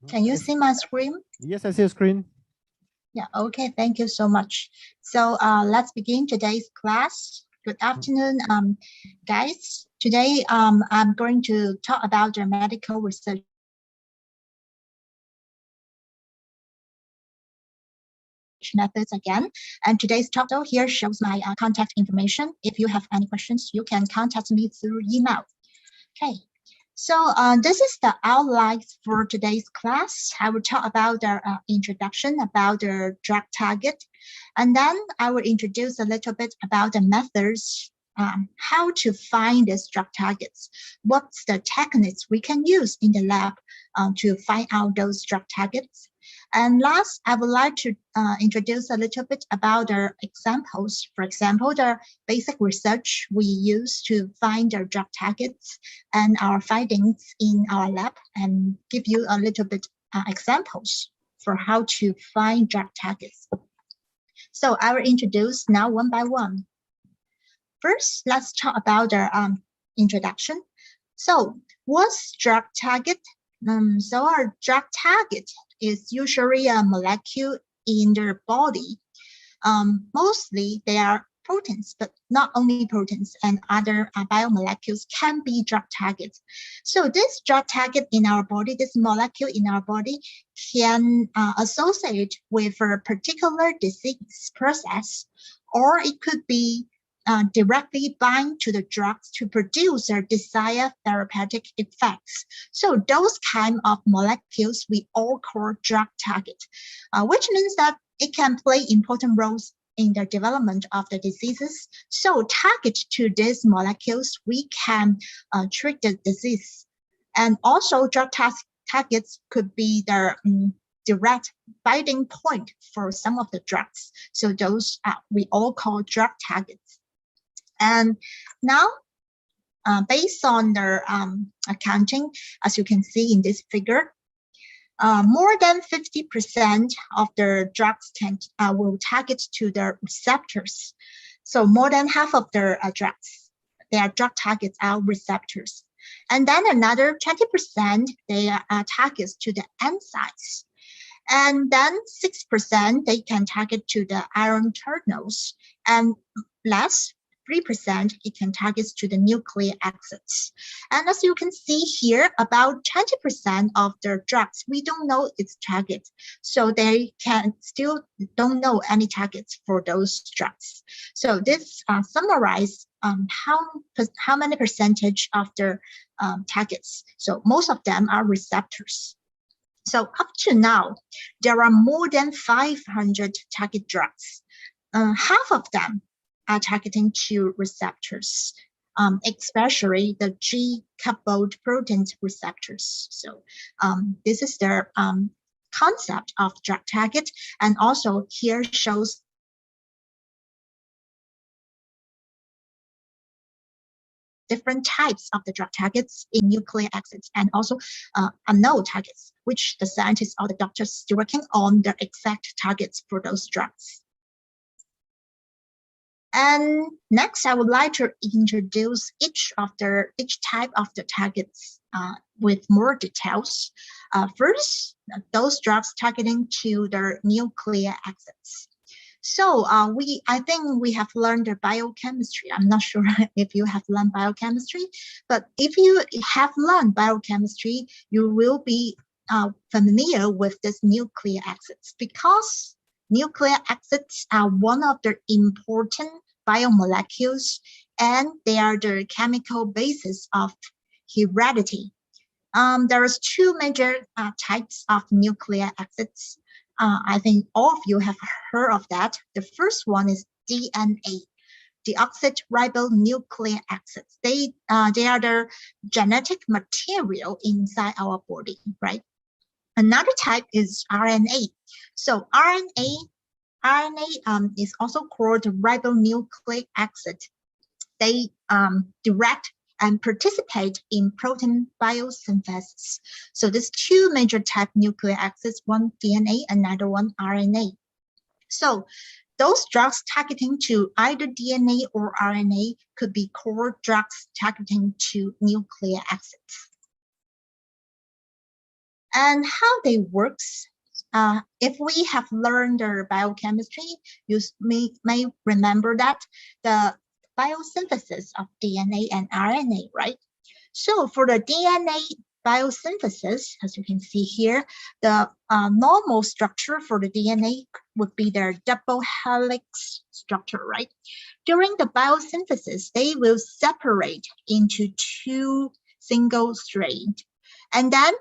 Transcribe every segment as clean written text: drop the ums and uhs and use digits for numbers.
Can you see my screen? Yes, I see a screen. Yeah, okay, thank you so much. So let's begin today's class. Good afternoon, guys. Today, I'm going to talk about the medical research methods again. And today's talk here shows my contact information. If you have any questions, you can contact me through email. Okay. So this is the outline for today's class. I will talk about the introduction about the drug target, and then I will introduce a little bit about the methods, how to find these drug targets, what's the techniques we can use in the lab to find out those drug targets. And last, I would like to introduce a little bit about the examples. For example, the basic research we use to find the drug targets and our findings in our lab, and give you a little bit examples for how to find drug targets. So I will introduce now one by one. First, let's talk about the introduction. So what's drug target? So our drug target is usually a molecule in the body. Mostly they are proteins, but not only proteins, and other biomolecules can be drug targets. So this drug target in our body, this molecule in our body, can associate with a particular disease process, or it could be directly bind to the drugs to produce their desired therapeutic effects. So those kind of molecules we all call drug target, which means that it can play important roles in the development of the diseases. So target to these molecules, we can treat the disease. And also drug targets could be the direct binding point for some of the drugs. So those we all call drug targets. And now, based on the accounting, as you can see in this figure, more than 50% of the drugs will target to the receptors. So more than half of the drugs, their drug targets are receptors. And then another 20%, they are targets to the enzymes. And then 6%, they can target to the iron terminals. And less, 3%, it can target to the nucleic acids. And as you can see here, about 20% of the drugs, we don't know its target. So they can still don't know any targets for those drugs. So this summarizes how many percentage of the targets. So most of them are receptors. So up to now, there are more than 500 target drugs. Half of them are targeting to receptors, especially the G-coupled protein receptors. So this is the concept of drug target, and also here shows different types of the drug targets in nucleic acids, and also unknown targets, which the scientists or the doctors still working on the exact targets for those drugs. And next, I would like to introduce each type of the targets with more details. First, those drugs targeting to the nucleic acids. So I think we have learned the biochemistry. I'm not sure if you have learned biochemistry, but if you have learned biochemistry, you will be familiar with this nucleic acids, because nucleic acids are one of the important biomolecules, and they are the chemical basis of heredity. There is two major types of nucleic acids. I think all of you have heard of that. The first one is DNA, deoxyribonucleic acids. They are the genetic material inside our body, right? Another type is RNA. So RNA is also called ribonucleic acid. They direct and participate in protein biosynthesis. So there's two major type nucleic acids, one DNA, another one RNA. So those drugs targeting to either DNA or RNA could be called drugs targeting to nucleic acids. And how they works, if we have learned the biochemistry, you may remember that the biosynthesis of DNA and RNA, right? So for the DNA biosynthesis, as you can see here, the normal structure for the DNA would be their double helix structure, right? During the biosynthesis, they will separate into two single strands. And then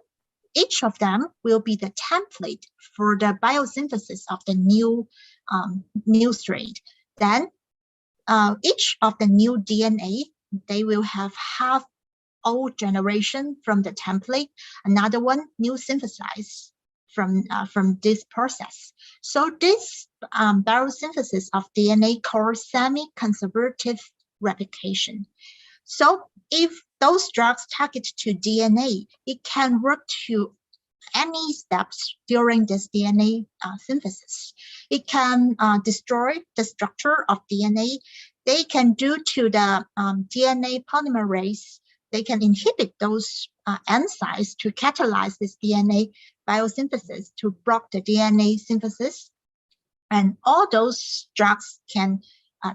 each of them will be the template for the biosynthesis of the new strain. Then each of the new DNA, they will have half old generation from the template, another one new synthesized from this process. So this biosynthesis of DNA called semi-conservative replication. So if those drugs target to DNA, it can work to any steps during this DNA synthesis. It can destroy the structure of DNA. They can do to the DNA polymerase. They can inhibit those enzymes to catalyze this DNA biosynthesis to block the DNA synthesis. And all those drugs can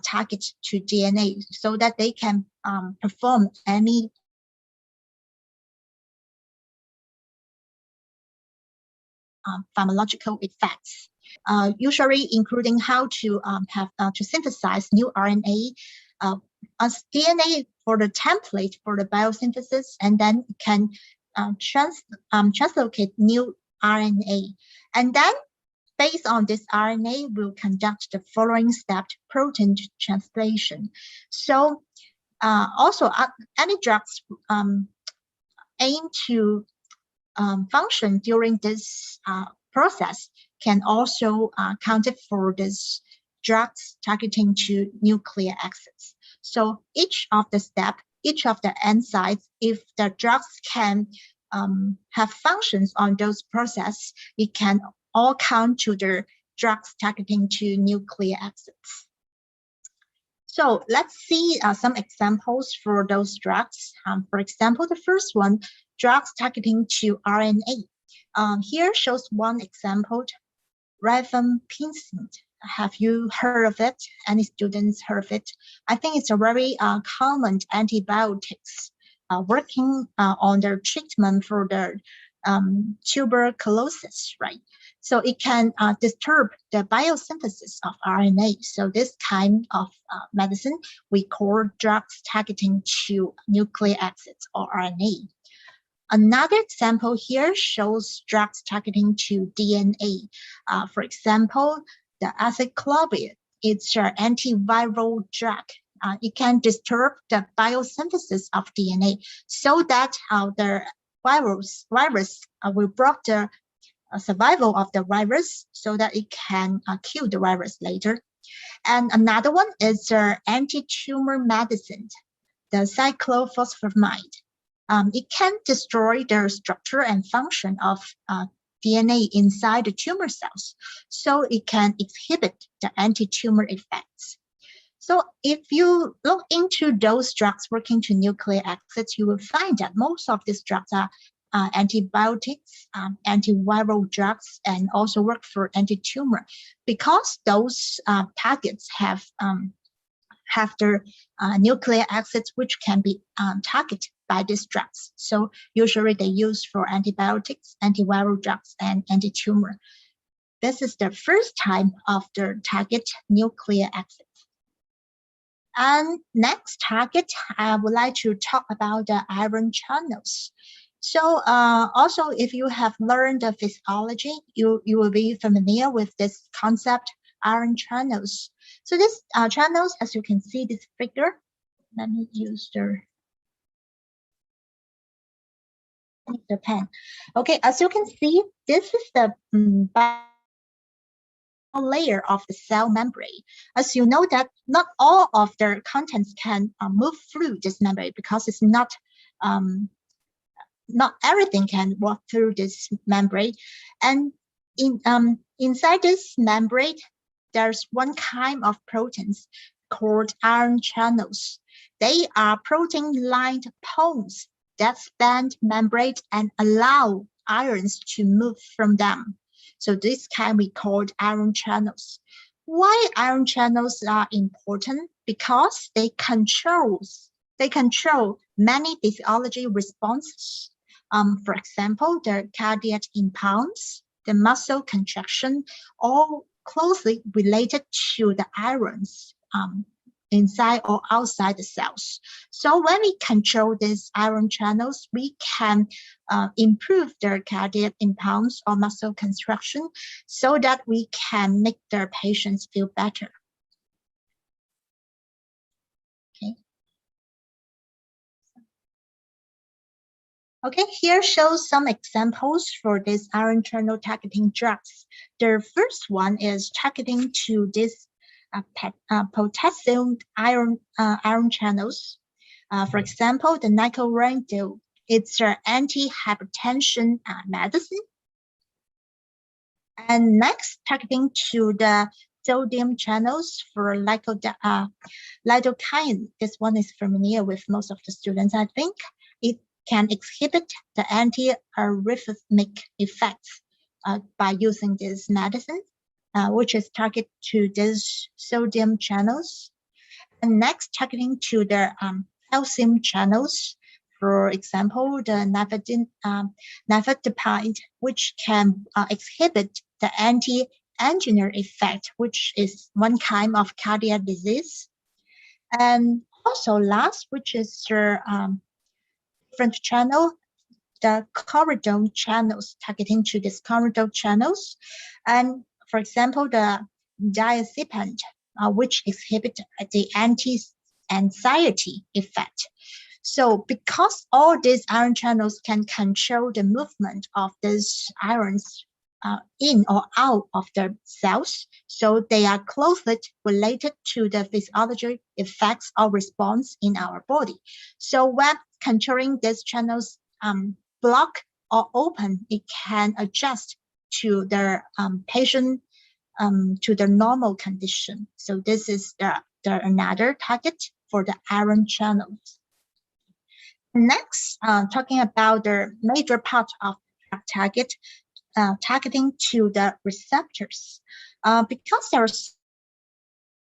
target to DNA so that they can perform any pharmacological effects, usually including how to have to synthesize new RNA as DNA for the template for the biosynthesis, and then can translocate new RNA. And then based on this RNA, we'll conduct the following step, protein translation. So also any drugs aim to function during this process can also count for this drugs targeting to nucleic acids. So each of the steps, each of the enzymes, if the drugs can have functions on those processes, it can all count to the drugs targeting to nucleic acids. So let's see some examples for those drugs. For example, the first one, drugs targeting to RNA. Here shows one example, rifampicin. Have you heard of it? Any students heard of it? I think it's a very common antibiotics working on the treatment for the tuberculosis, right? So it can disturb the biosynthesis of RNA. So this kind of medicine we call drugs targeting to nucleic acids or RNA. Another example here shows drugs targeting to DNA. For example, the acyclovir, it's an antiviral drug. It can disturb the biosynthesis of DNA so that the virus will block the survival of the virus so that it can kill the virus later. And another one is the anti-tumor medicine, the cyclophosphamide. It can destroy the structure and function of DNA inside the tumor cells, so it can inhibit the anti-tumor effects. So if you look into those drugs working to nucleic acids, you will find that most of these drugs are antibiotics, antiviral drugs, and also work for anti-tumor, because those targets have the nucleic acids which can be targeted by these drugs. So usually they use for antibiotics, antiviral drugs, and anti-tumor. This is the first type of the target nucleic acids. And next target, I would like to talk about the iron channels. So also, if you have learned the physiology, you will be familiar with this concept, iron channels. So these channels, as you can see this figure, let me use the pen. Okay, as you can see, this is the layer of the cell membrane. As you know that not all of the contents can move through this membrane, because it's not everything can walk through this membrane. And inside this membrane, there's one kind of proteins called iron channels. They are protein-lined poles that span membrane and allow ions to move from them. So this can be called ion channels. Why ion channels are important? Because they control many physiology responses. For example, the cardiac impulse, the muscle contraction, all closely related to the ions inside or outside the cells. So when we control these ion channels, we can improve their cardiac impulse or muscle contraction so that we can make their patients feel better. Okay. Okay, here shows some examples for these ion channel targeting drugs. The first one is targeting to this potassium ion channels. For example, the Wenzhou, it's an anti-hypertension medicine. And next, targeting to the sodium channels for lidocaine. This one is familiar with most of the students, I think. It can exhibit the anti-arrhythmic effects by using this medicine, which is targeted to these sodium channels. And next, targeting to the calcium channels, for example, the nifedipine, which can exhibit the anti-angina effect, which is one kind of cardiac disease. And also last, which is the different channel, the corridor channels, targeting to these corridor channels. And for example, the diazepam, which exhibit the anti-anxiety effect. So because all these ion channels can control the movement of these ions in or out of the cells, so they are closely related to the physiology effects or response in our body. So when controlling these channels block or open, it can adjust to the patient to the normal condition. So this is the another target for the ion channels. Next, talking about the major part of the target, targeting to the receptors. Because there are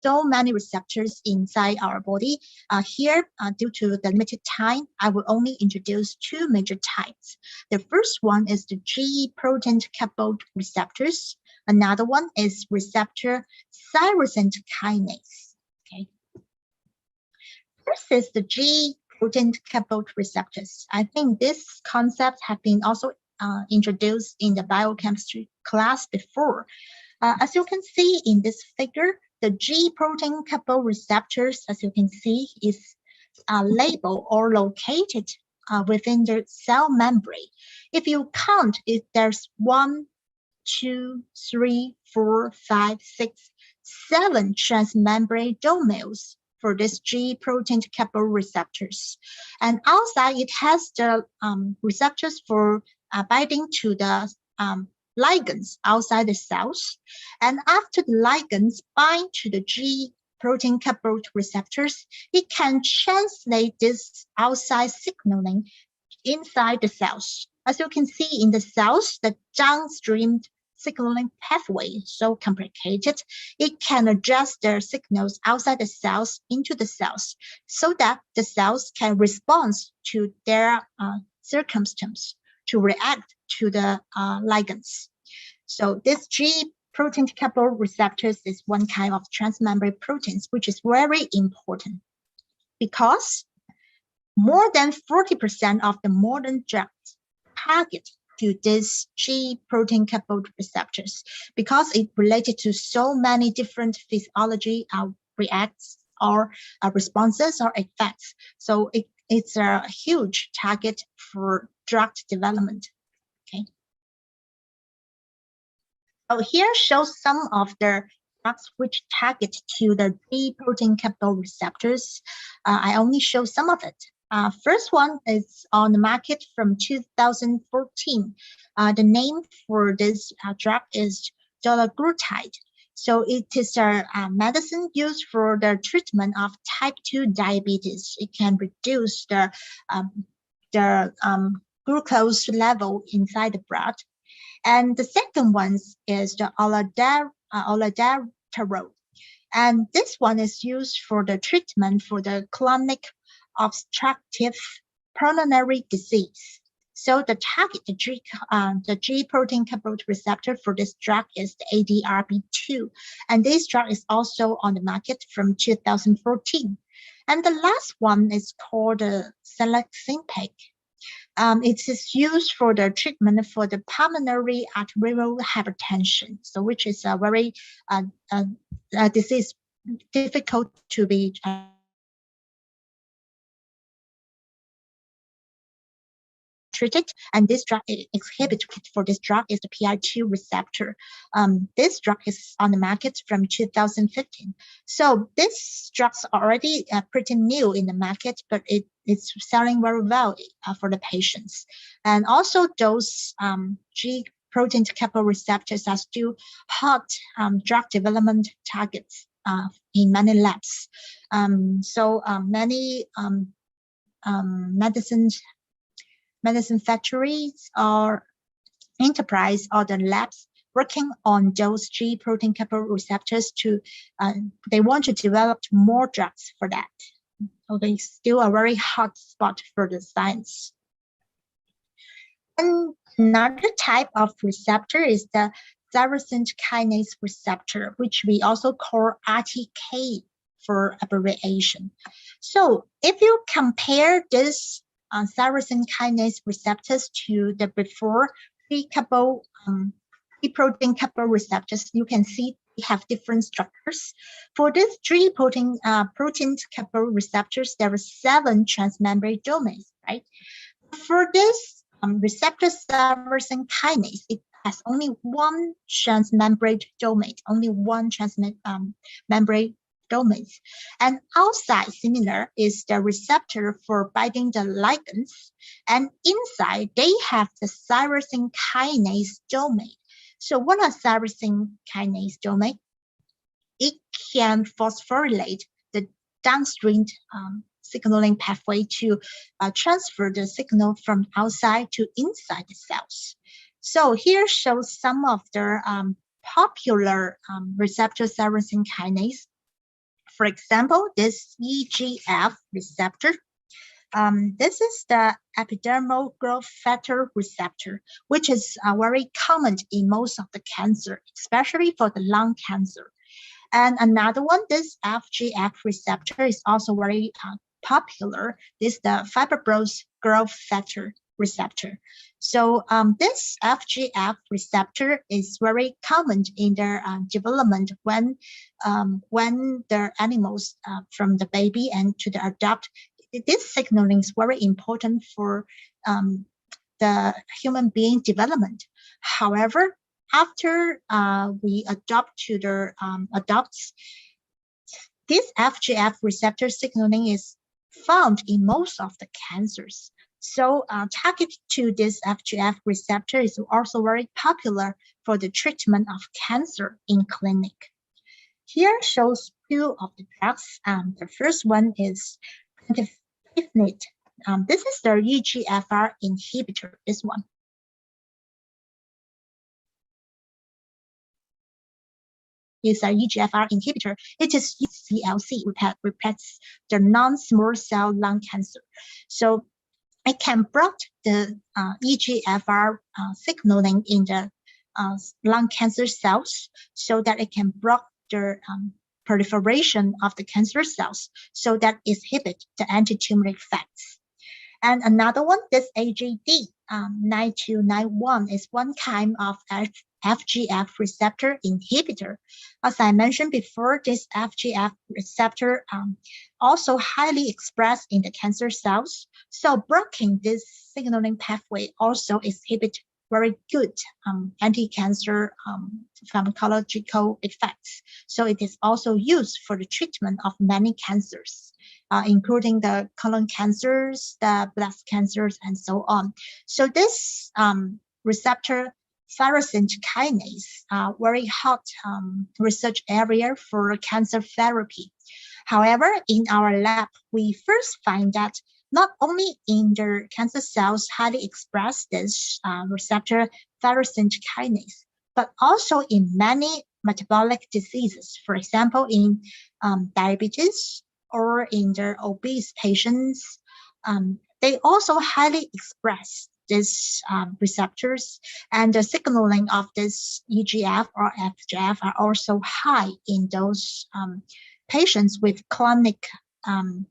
so many receptors inside our body, here, due to the limited time, I will only introduce two major types. The first one is the G protein-coupled receptors. Another one is receptor Thyrocentric kinase. Okay. First is the G protein-coupled receptors. I think this concept have been also introduced in the biochemistry class before. As you can see in this figure, the G protein-coupled receptors, as you can see, is labeled or located within the cell membrane. If you count, there's 1, 2, 3, 4, 5, 6, 7 transmembrane domains for this G protein-coupled receptors. And outside, it has the receptors for binding to the ligands outside the cells. And after the ligands bind to the G protein-coupled receptors, it can translate this outside signaling inside the cells. As you can see in the cells, the downstream signaling pathway is so complicated, it can adjust the signals outside the cells into the cells so that the cells can respond to their circumstance to react to the ligands. So this G protein-coupled receptors is one kind of transmembrane proteins, which is very important because more than 40% of the modern drugs target to this G protein-coupled receptors because it related to so many different physiology reacts or responses or effects. So it's a huge target for drug development. Okay. So here shows some of the drugs which target to the G protein-coupled receptors. I only show some of it. First one is on the market from 2014. The name for this drug is dulaglutide. So it is a medicine used for the treatment of type 2 diabetes. It can reduce the glucose level inside the blood. And the second one is the alloderterol. And this one is used for the treatment for the chronic obstructive pulmonary disease. So the target, the G protein coupled receptor for this drug is the ADRB2. And this drug is also on the market from 2014. And the last one is called the Thyrocentric. It is used for the treatment for the pulmonary arterial hypertension, so which is a very disease difficult to be treated, and this drug exhibited for this drug is the PI2 receptor. This drug is on the market from 2015. So this drug's already pretty new in the market, but it's selling very well for the patients. And also those G protein coupled receptors are still hot drug development targets in many labs. Many medicine factories or enterprise or the labs working on those G protein coupled receptors to they want to develop more drugs for that. So they still a very hot spot for the science. And another type of receptor is the thyrocentric kinase receptor, which we also call RTK for abbreviation. So if you compare this thyrocentric kinase receptors to the before protein coupled receptors, you can see they have different structures. For these three protein coupled receptors, there are 7 transmembrane domains, right? For this receptor thyrocentric kinase, it has only one transmembrane domain, membrane domains. And outside similar is the receptor for binding the ligands, and inside they have the thyrocentric kinase domain. So what are thyrocentric kinase domain? It can phosphorylate the downstream signaling pathway to transfer the signal from outside to inside the cells. So here shows some of the popular receptor thyrocentric kinase. For example, this EGF receptor. This is the epidermal growth factor receptor, which is very common in most of the cancer, especially for the lung cancer. And another one, this FGF receptor is also very popular. This is the fibrous growth factor receptor. So this FGF receptor is very common in their development when the animals from the baby and to the adult. This signaling is very important for the human being development. However, after we adopt to the adults, this FGF receptor signaling is found in most of the cancers. So target to this FGF receptor is also very popular for the treatment of cancer in clinic. Here shows 2 of the drugs. The first one is pentifinate. This is the EGFR inhibitor, this one. Is a EGFR inhibitor. It is CLC, represents the non-small cell lung cancer. So it can block the EGFR signaling in the lung cancer cells so that it can block the proliferation of the cancer cells so that it inhibits the anti-tumor effects. And another one, this AGD 9291 is one kind of FGF receptor inhibitor. As I mentioned before, this FGF receptor also highly expressed in the cancer cells. So blocking this signaling pathway also exhibit very good anti-cancer pharmacological effects. So it is also used for the treatment of many cancers, including the colon cancers, the breast cancers, and so on. So this receptor thyrocentric kinase, very hot research area for cancer therapy. However, in our lab, we first find that not only in the cancer cells highly express this receptor thyrocentric kinase, but also in many metabolic diseases. For example, in diabetes or in the obese patients, they also highly express these receptors, and the signaling of this EGF or FGF are also high in those patients with chronic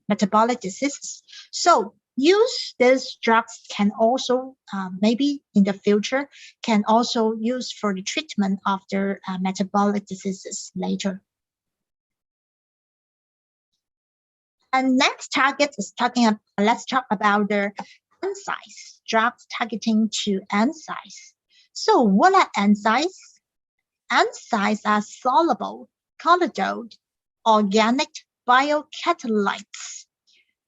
metabolic diseases. So use these drugs can also maybe in the future can also use for the treatment of their metabolic diseases later. And next target is let's talk about the enzymes, drugs targeting to enzymes. So what are enzymes? Enzymes are soluble, colloidal, organic biocatalytes,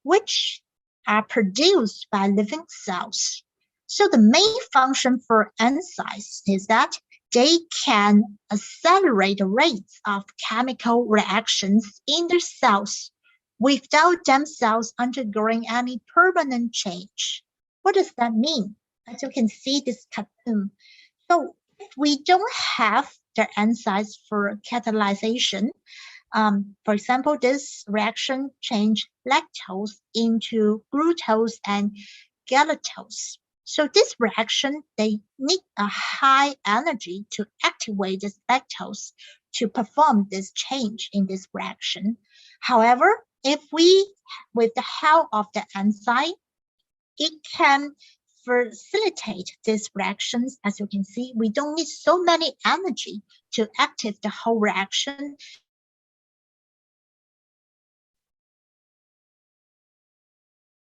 which are produced by living cells. So the main function for enzymes is that they can accelerate the rates of chemical reactions in the cells without themselves undergoing any permanent change. What does that mean? As you can see this cartoon. So if we don't have the enzymes for catalyzation, for example, this reaction change lactose into glucose and galactose. So this reaction, they need a high energy to activate this lactose to perform this change in this reaction. However, if we, with the help of the enzyme, it can facilitate these reactions. As you can see, we don't need so many energy to activate the whole reaction.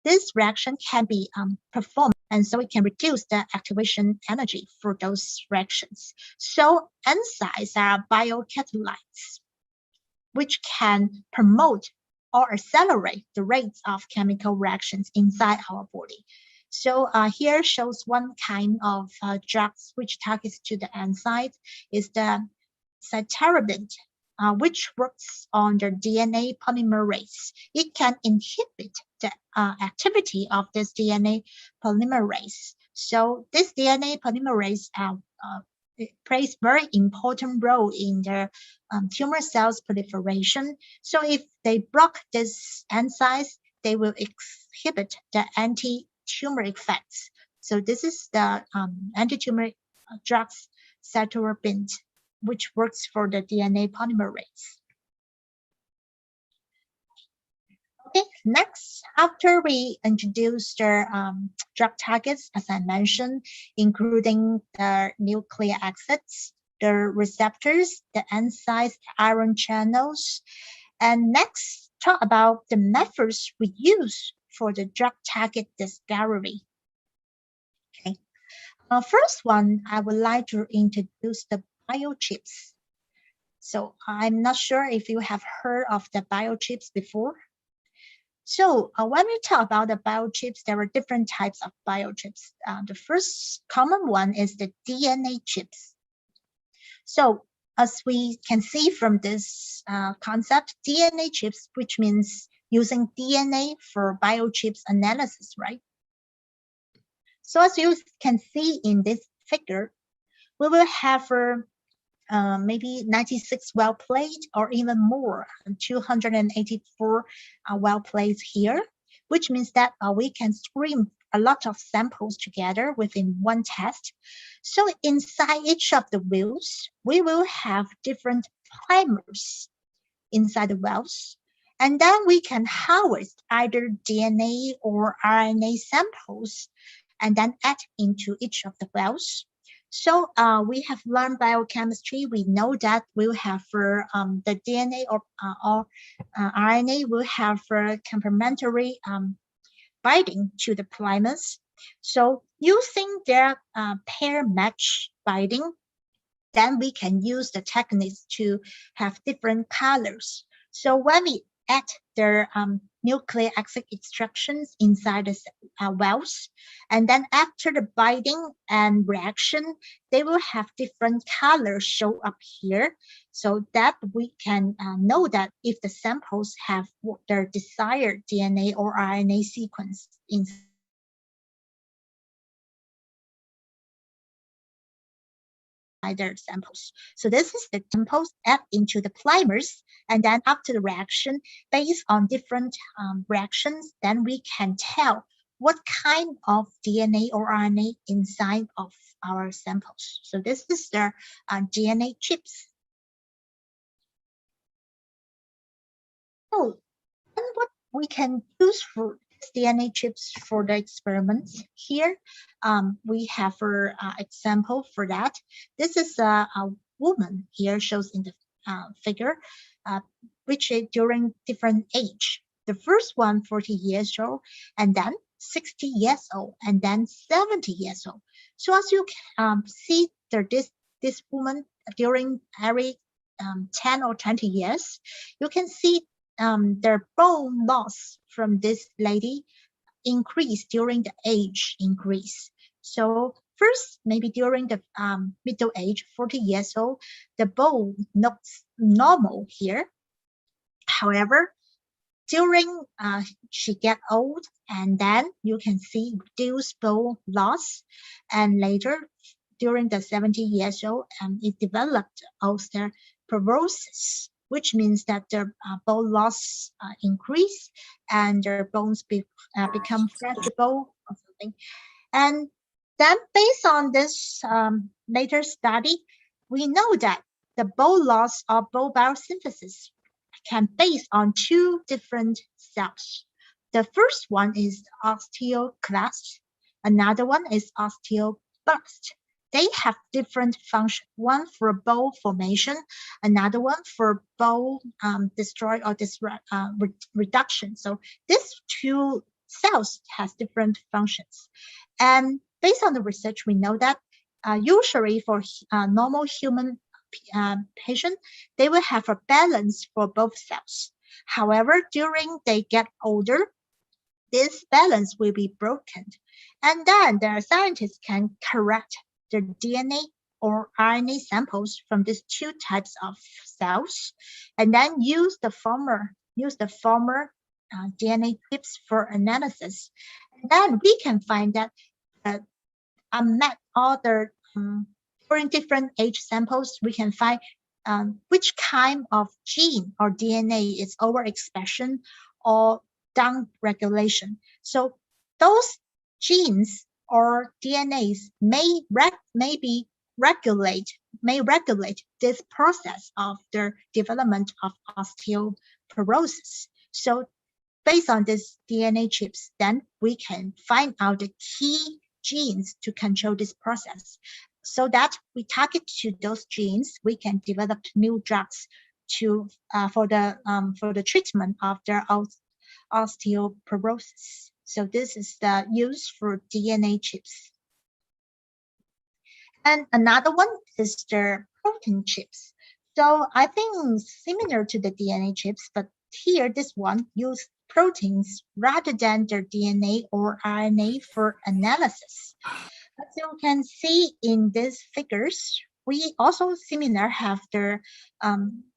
This reaction can be performed, and so it can reduce the activation energy for those reactions. So enzymes are biocatalytes, which can promote or accelerate the rates of chemical reactions inside our body. So here shows one kind of drugs which targets to the enzymes is the cytarabine, which works on the DNA polymerase. It can inhibit the activity of this DNA polymerase. So this DNA polymerase it plays very important role in the tumor cells proliferation. So if they block these enzymes, they will exhibit the anti-tumor effects. So this is the anti-tumor drugs cytarabine, which works for the DNA polymerase. Okay, next, after we introduce the drug targets, as I mentioned, including the nucleic acids, the receptors, the enzymes, the ion channels, and next, talk about the methods we use for the drug target discovery. Okay, first one, I would like to introduce the biochips. So I'm not sure if you have heard of the biochips before. So when we talk about the biochips, there are different types of biochips. The first common one is the DNA chips. So as we can see from this concept, DNA chips, which means using DNA for biochips analysis, right? So as you can see in this figure, we will have maybe 96 well plates or even more, 284 well plates here, which means that we can screen a lot of samples together within one test. So inside each of the wells, we will have different primers inside the wells. And then we can harvest either DNA or RNA samples and then add into each of the wells. So we have learned biochemistry. We know that we'll have the DNA or RNA will have complementary binding to the primers. So using their pair match binding, then we can use the techniques to have different colors. So when we add their nucleic acid extractions inside the wells. And then after the binding and reaction, they will have different colors show up here, so that we can know that if the samples have their desired DNA or RNA sequence inside their samples. So this is the samples add into the primers, and then after the reaction, based on different reactions, then we can tell what kind of DNA or RNA inside of our samples. So this is the DNA chips. So, and what we can use for DNA chips for the experiments here, we have an example for that. This is a woman here shows in the figure, which is during different age. The first one 40 years old, and then 60 years old, and then 70 years old. So as you see, this woman during every 10 or 20 years, you can see their bone loss from this lady increase during the age increase. So first, maybe during the middle age, 40 years old, the bone looks normal here. However, during she get old, and then you can see reduced bone loss, and later during the 70 years old, it developed osteoporosis, which means that their bone loss increase and their bones become fragile or something. And then based on this later study, we know that the bone loss or bone biosynthesis can base on two different cells. The first one is osteoclast, another one is osteoblast. They have different functions, one for bone formation, another one for bone destroy or reduction. So these two cells has different functions. And based on the research, we know that usually for normal human patient, they will have a balance for both cells. However, during they get older, this balance will be broken. And then the scientists can correct the DNA or RNA samples from these two types of cells, and then use the former DNA chips for analysis. And then we can find that unmet other during different age samples, we can find which kind of gene or DNA is overexpression or down regulation. So those genes or DNAs may regulate this process of the development of osteoporosis. So based on these DNA chips, then we can find out the key genes to control this process, so that we target to those genes, we can develop new drugs to for the treatment of their osteoporosis. So this is the use for DNA chips. And another one is the protein chips. So I think similar to the DNA chips, but here this one use proteins rather than their DNA or RNA for analysis. As you can see in these figures, we also similar have the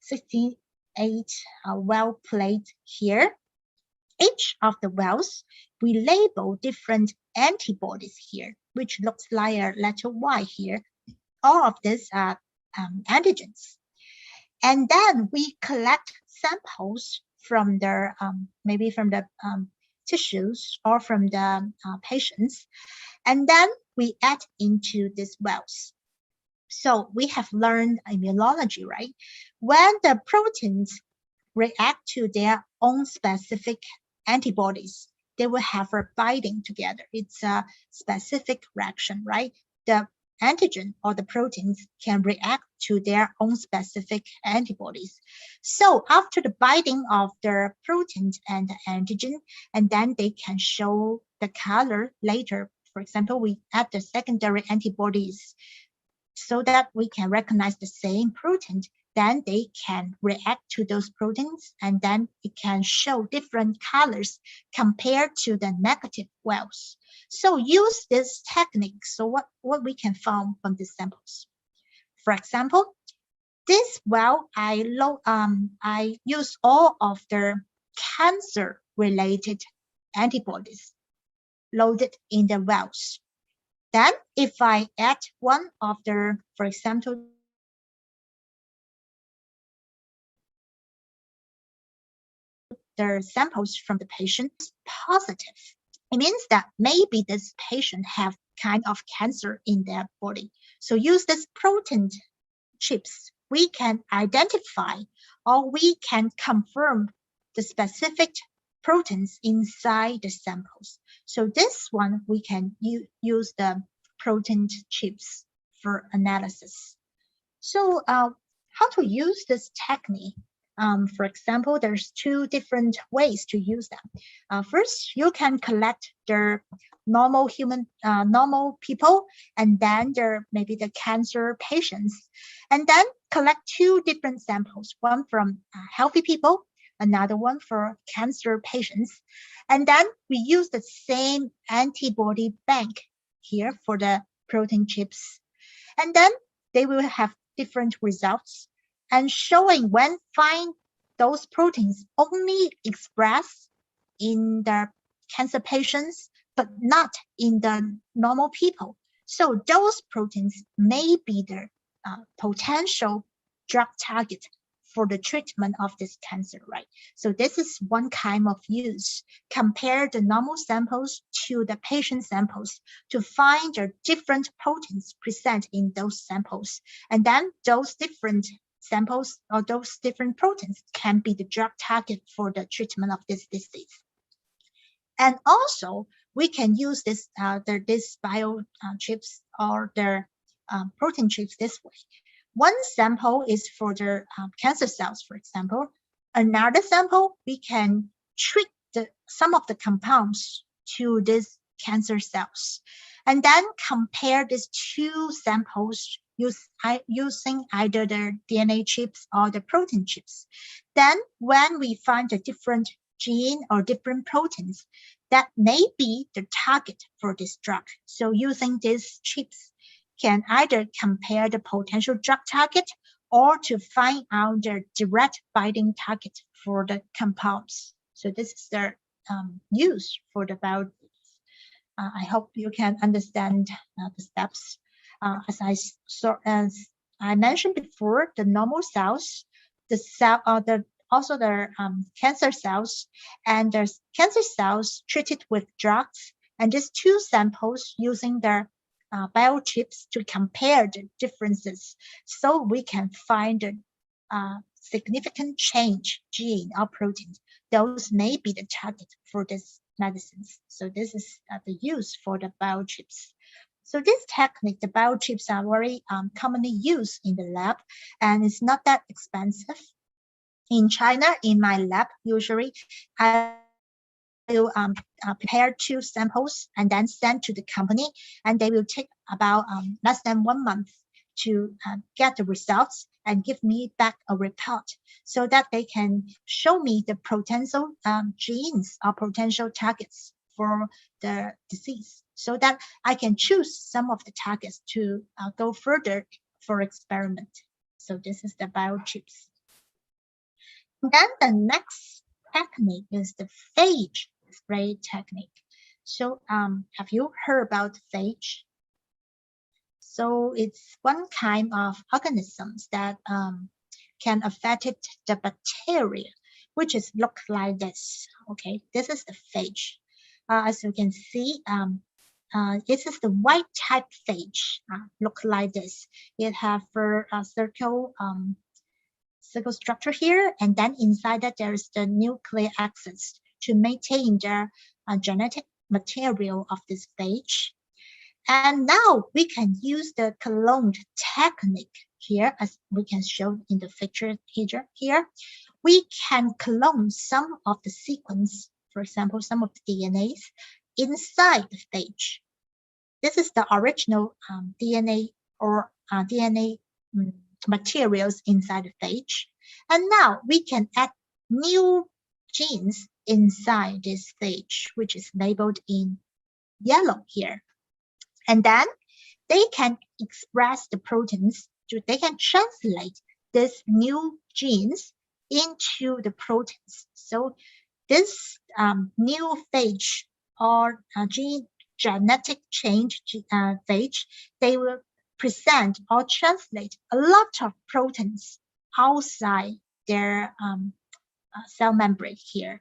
68 well plate here. Each of the wells, we label different antibodies here, which looks like a letter Y here. All of these are antigens. And then we collect samples from the maybe from the tissues or from the patients, and then we add into these wells. So we have learned immunology, right? When the proteins react to their own specific antibodies, they will have a binding together. It's a specific reaction, right? The antigen or the proteins can react to their own specific antibodies. So after the binding of the proteins and the antigen, and then they can show the color later. For example, we add the secondary antibodies so that we can recognize the same protein. Then they can react to those proteins, and then it can show different colors compared to the negative wells. So use this technique. So what we can find from these samples. For example, this well, I use all of the cancer-related antibodies loaded in the wells. Then if I add one of the, for example, the samples from the patient is positive, it means that maybe this patient have kind of cancer in their body. So use this protein chips, we can identify or we can confirm the specific proteins inside the samples. So this one, we can use the protein chips for analysis. So how to use this technique? For example, there's two different ways to use them. First, you can collect the normal people, and then maybe the cancer patients, and then collect two different samples, one from healthy people, another one for cancer patients. And then we use the same antibody bank here for the protein chips. And then they will have different results and showing when find those proteins only expressed in the cancer patients, but not in the normal people. So those proteins may be the potential drug target for the treatment of this cancer, right? So this is one kind of use. Compare the normal samples to the patient samples to find the different proteins present in those samples. And then those different samples or those different proteins can be the drug target for the treatment of this disease. And also, we can use this biochips or the protein chips this way. One sample is for the cancer cells, for example. Another sample, we can treat some of the compounds to these cancer cells, and then compare these two samples using either the DNA chips or the protein chips. Then when we find a different gene or different proteins, that may be the target for this drug. So using these chips can either compare the potential drug target or to find out the direct binding target for the compounds. So this is the use for the biochips. I hope you can understand the steps. As I mentioned before, the normal cells, the cell, also the cancer cells, and there's cancer cells treated with drugs, and these two samples using their biochips to compare the differences, so we can find a significant change gene or protein. Those may be the target for this medicines. So this is the use for the biochips. So this technique, the biochips are very commonly used in the lab, and it's not that expensive. In China, in my lab, usually I will prepare two samples and then send to the company, and they will take about less than 1 month to get the results and give me back a report so that they can show me the potential genes or potential targets for the disease, so that I can choose some of the targets to go further for experiment. So this is the biochips. Then the next technique is the phage spray technique. So have you heard about phage? So it's one kind of organisms that can affect the bacteria, which is look like this. Okay, this is the phage. As you can see, this is the white type phage. Look like this. It have a circle structure here, and then inside that there is the nucleic acids to maintain the genetic material of this phage. And now we can use the cloned technique here, as we can show in the picture here. We can clone some of the sequence, for example, some of the DNAs inside the phage. This is the original DNA or DNA materials inside the phage. And now we can add new genes inside this phage, which is labeled in yellow here. And then they can express the proteins, they can translate these new genes into the proteins. So this new phage or genetic change phage, they will present or translate a lot of proteins outside their cell membrane here.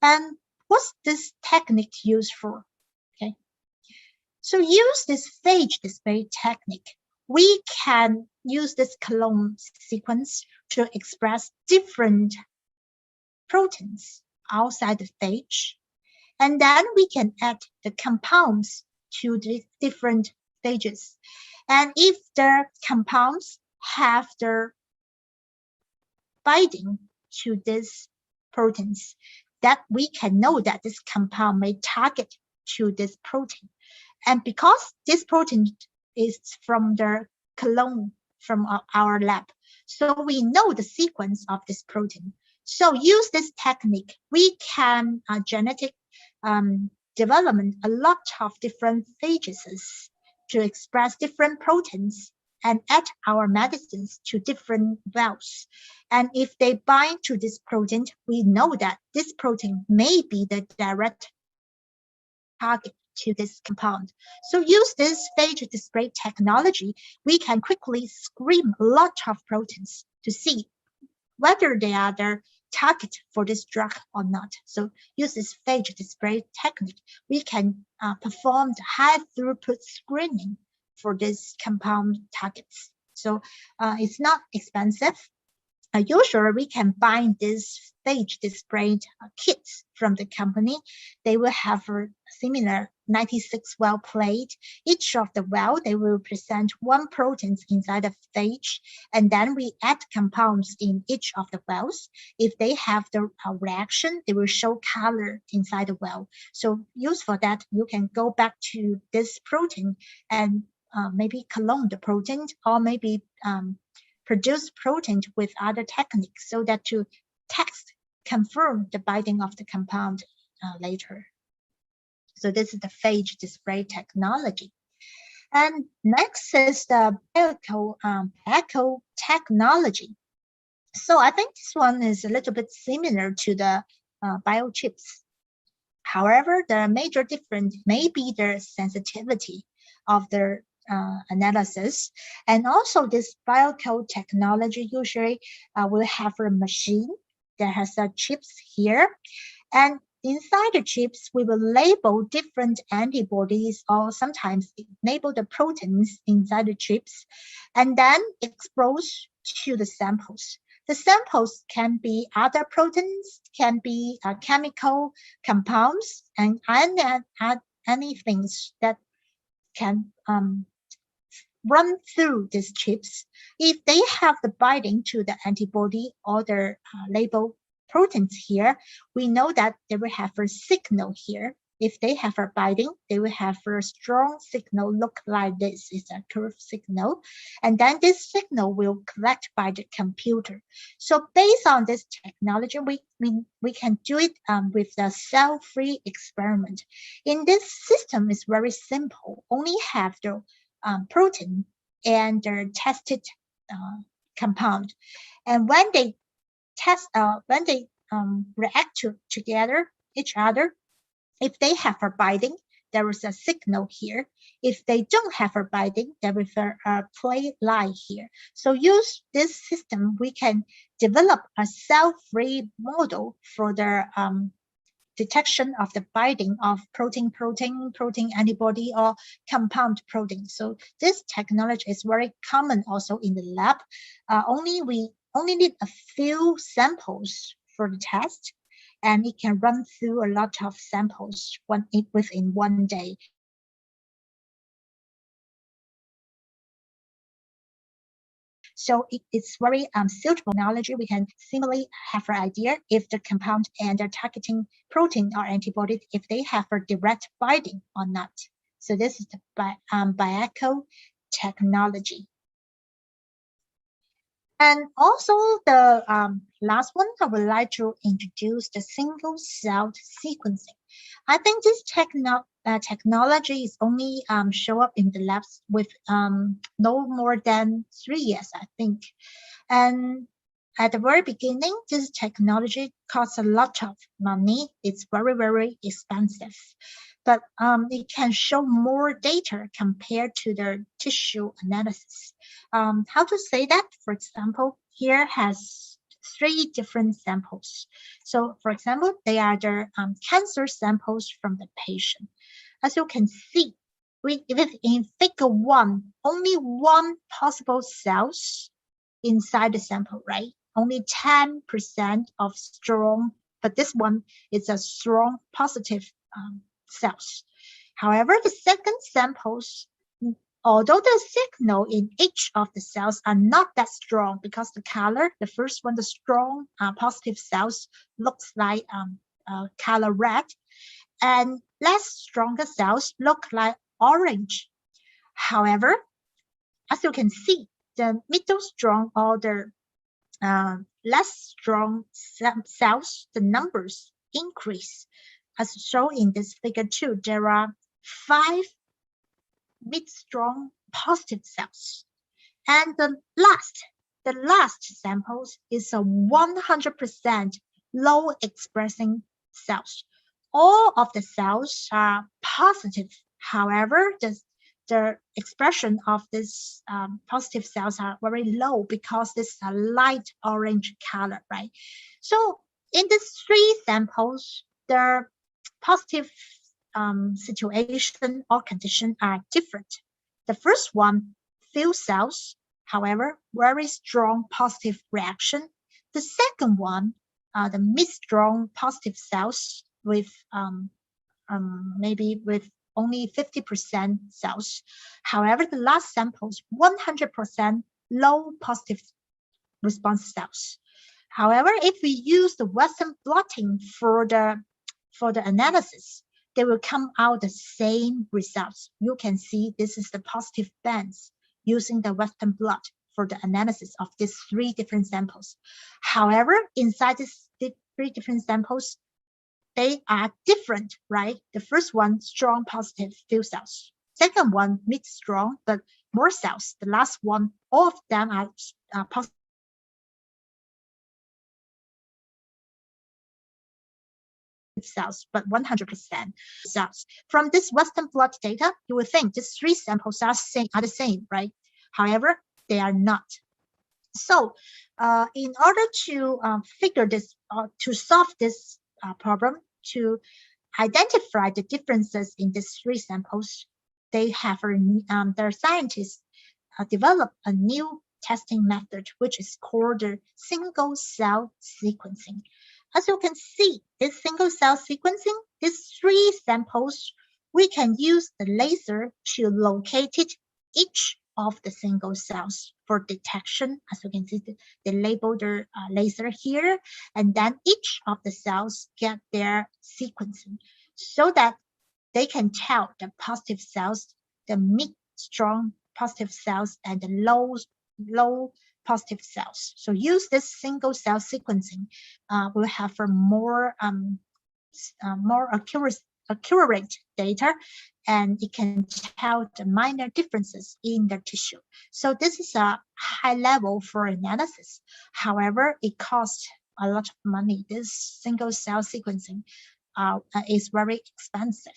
And what's this technique used for? Okay, so use this phage display technique. We can use this clone sequence to express different proteins outside the phage. And then we can add the compounds to the different phages. And if the compounds have the binding to these proteins, that we can know that this compound may target to this protein. And because this protein is from the clone from our lab, so we know the sequence of this protein. So use this technique, we can genetic development a lot of different phages to express different proteins and add our medicines to different wells. And if they bind to this protein, we know that this protein may be the direct target to this compound. So use this phage display technology, we can quickly screen a lot of proteins to see whether they are the target for this drug or not. So use this phage display technique, we can perform the high throughput screening for this compound targets. So it's not expensive. Usually we can buy this phage display kits from the company. They will have a similar 96 well plate. Each of the well, they will present one protein inside the phage, and then we add compounds in each of the wells. If they have the reaction, they will show color inside the well. So use for that, you can go back to this protein and maybe clone the protein, or maybe produce protein with other techniques so that to test, confirm the binding of the compound later. So this is the phage display technology. And next is the Biochips technology. So I think this one is a little bit similar to the Biochips. However, the major difference may be the sensitivity of the analysis, and also this Biochips technology usually will have a machine that has chips here, and inside the chips we will label different antibodies or sometimes label the proteins inside the chips and then expose to the samples. The samples can be other proteins, can be chemical compounds, and anything that can run through these chips. If they have the binding to the antibody or the label proteins here, we know that they will have a signal here. If they have a binding, they will have a strong signal look like this. It's a curved signal. And then this signal will collect by the computer. So based on this technology, we can do it with the cell-free experiment. In this system, it's very simple. Only have the protein and the tested compound. And when they test, when they react together, each other, if they have a binding, there is a signal here. If they don't have a binding, there is a play line here. So use this system, we can develop a cell-free model for the detection of the binding of protein antibody or compound protein. So this technology is very common also in the lab. We only need a few samples for the test, and it can run through a lot of samples within one day. So it's very suitable technology. We can simply have an idea if the compound and the targeting protein or antibody, if they have a direct binding or not. So this is the Biochips technology. And also the last one, I would like to introduce the single-cell sequencing. I think this technology is only show up in the labs with no more than 3 years, I think. And at the very beginning, this technology costs a lot of money. It's very, very expensive. But it can show more data compared to the tissue analysis. How to say that? For example, here has 3 different samples. So for example, they are the cancer samples from the patient. As you can see, in figure 1, only 1 possible cells inside the sample, right? Only 10% of strong, but this one is a strong positive cells. However, the second samples, although the signal in each of the cells are not that strong because the color, the first one, the strong positive cells looks like color red, and less stronger cells look like orange. However, as you can see, the middle strong or the less strong cells, the numbers increase. As shown in this figure 2, there are 5 mid-strong positive cells. And the last samples is a 100% low expressing cells. All of the cells are positive. However, the expression of these positive cells are very low because this is a light orange color, right? So in these 3 samples, the positive situation or condition are different. The first one, few cells, however, very strong positive reaction. The second one, the mid-strong positive cells with maybe with only 50% cells. However, the last samples, 100% low positive response cells. However, if we use the Western blotting for the analysis, they will come out the same results. You can see this is the positive bands using the Western blot for the analysis of these 3 different samples. However, inside these 3 different samples, they are different, right? The first one, strong positive, few cells. Second one, mid-strong, but more cells. The last one, all of them are positive cells, but 100% cells. From this Western blot data, you will think these 3 samples are the same, right? However, they are not. So in order to figure this, to solve this problem, to identify the differences in these 3 samples, they have their scientists developed a new testing method, which is called the single-cell sequencing. As you can see, this single-cell sequencing, these 3 samples, we can use the laser to locate each of the single cells for detection. As you can see, they label the laser here, and then each of the cells get their sequencing so that they can tell the positive cells, the mid-strong positive cells, and the low positive cells. So use this single cell sequencing, we'll have a more accurate data, and it can tell the minor differences in the tissue. So this is a high level for analysis. However, it costs a lot of money. This single cell sequencing is very expensive.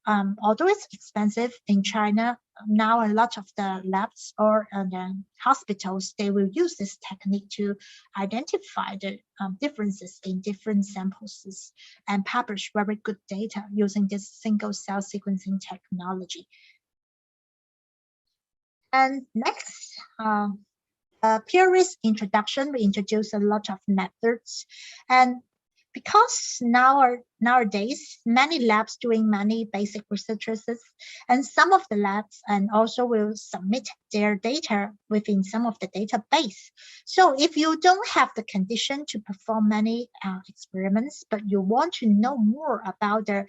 Although it's expensive in China, now a lot of the labs or the hospitals, they will use this technique to identify the differences in different samples and publish very good data using this single cell sequencing technology. And next, period introduction, we introduce a lot of methods. And because nowadays many labs doing many basic researches, and some of the labs and also will submit their data within some of the database. So if you don't have the condition to perform many experiments, but you want to know more about the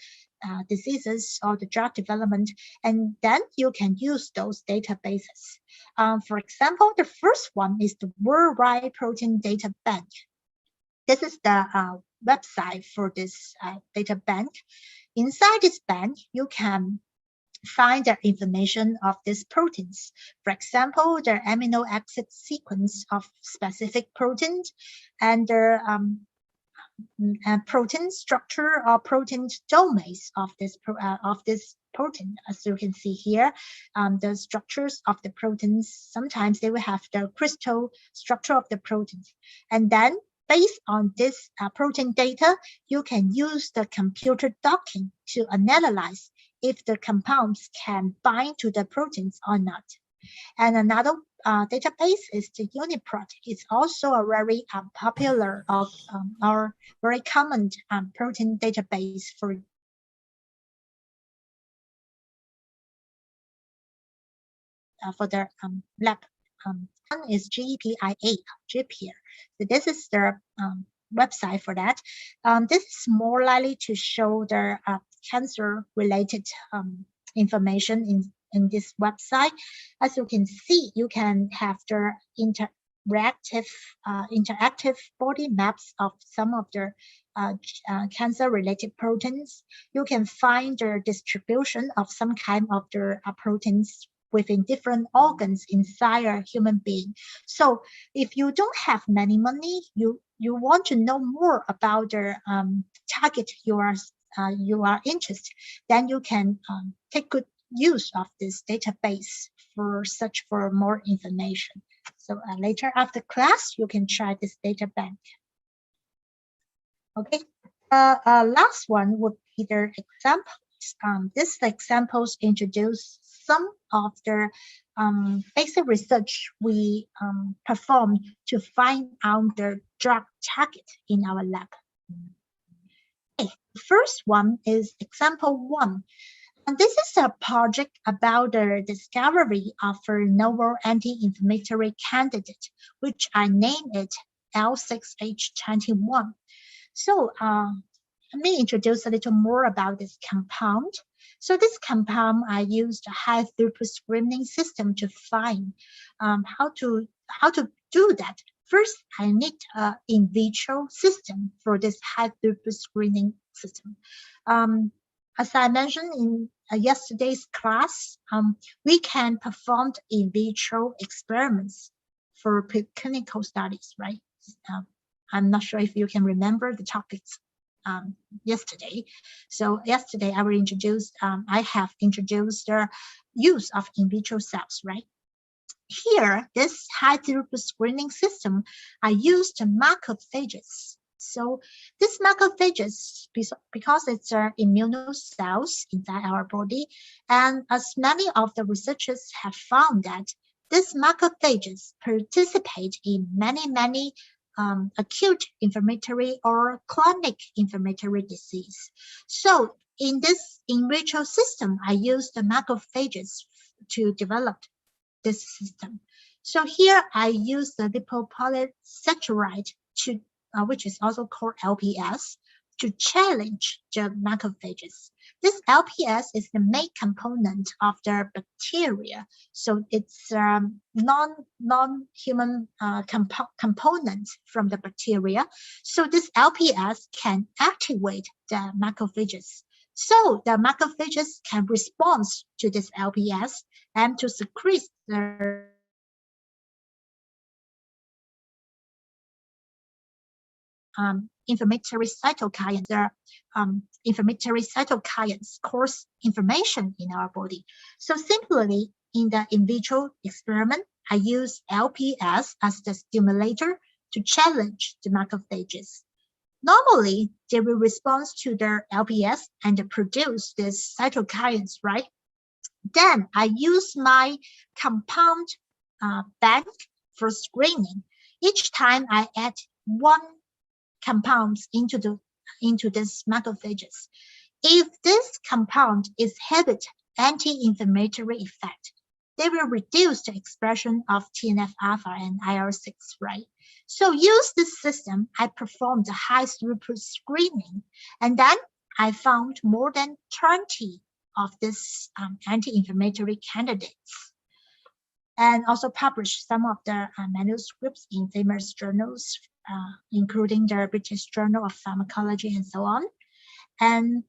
diseases or the drug development, and then you can use those databases. For example, the first one is the Worldwide Protein Data Bank. This is the website for this data bank. Inside this bank, you can find the information of these proteins. For example, the amino acid sequence of specific proteins and the protein structure or protein domains of this protein. As you can see here, the structures of the proteins, sometimes they will have the crystal structure of the proteins. And then based on this protein data, you can use the computer docking to analyze if the compounds can bind to the proteins or not. And another database is the UniProt. It's also a very popular or very common protein database for the lab. One is GPIA, GPIA. So this is the website for that. This is more likely to show the cancer-related information in this website. As you can see, you can have the interactive body maps of some of the cancer-related proteins. You can find the distribution of some kind of the proteins within different organs inside a human being. So if you don't have many money, you want to know more about the target you are interested, then you can take good use of this database for search for more information. So later after class, you can try this data bank. Okay, last one would be the examples. These examples introduce some of the basic research we performed to find out the drug target in our lab. Okay, the first one is example 1. And this is a project about the discovery of a novel anti-inflammatory candidate, which I named it L6H21. So let me introduce a little more about this compound. So this compound, I used a high throughput screening system to find how to do that. First, I need an in vitro system for this high throughput screening system. As I mentioned in yesterday's class, we can perform in vitro experiments for preclinical studies, right? I'm not sure if you can remember the topics yesterday. So yesterday I have introduced the use of in vitro cells, right? Here, this high throughput screening system, I used macrophages. So these macrophages, because it's immunocells inside our body, and as many of the researchers have found that these macrophages participate in many acute inflammatory or chronic inflammatory disease. So in this in vitro system, I used the macrophages to develop this system. So here I use the lipopolysaccharide to which is also called LPS, to challenge the macrophages. This LPS is the main component of the bacteria, so it's non-human component from the bacteria. So this LPS can activate the macrophages. So the macrophages can respond to this LPS and to secrete the inflammatory cytokines. The inflammatory cytokines cause inflammation in our body. So simply, in the in vitro experiment, I use LPS as the stimulator to challenge the macrophages. Normally, they will respond to the LPS and produce these cytokines, right? Then I use my compound bank for screening. Each time I add one compounds into the into these macrophages. If this compound exhibits anti-inflammatory effect, they will reduce the expression of TNF-alpha and IL-6, right? So use this system, I performed a high throughput screening, and then I found more than 20 of these anti-inflammatory candidates, and also published some of the manuscripts in famous journals, including the British Journal of Pharmacology and so on. And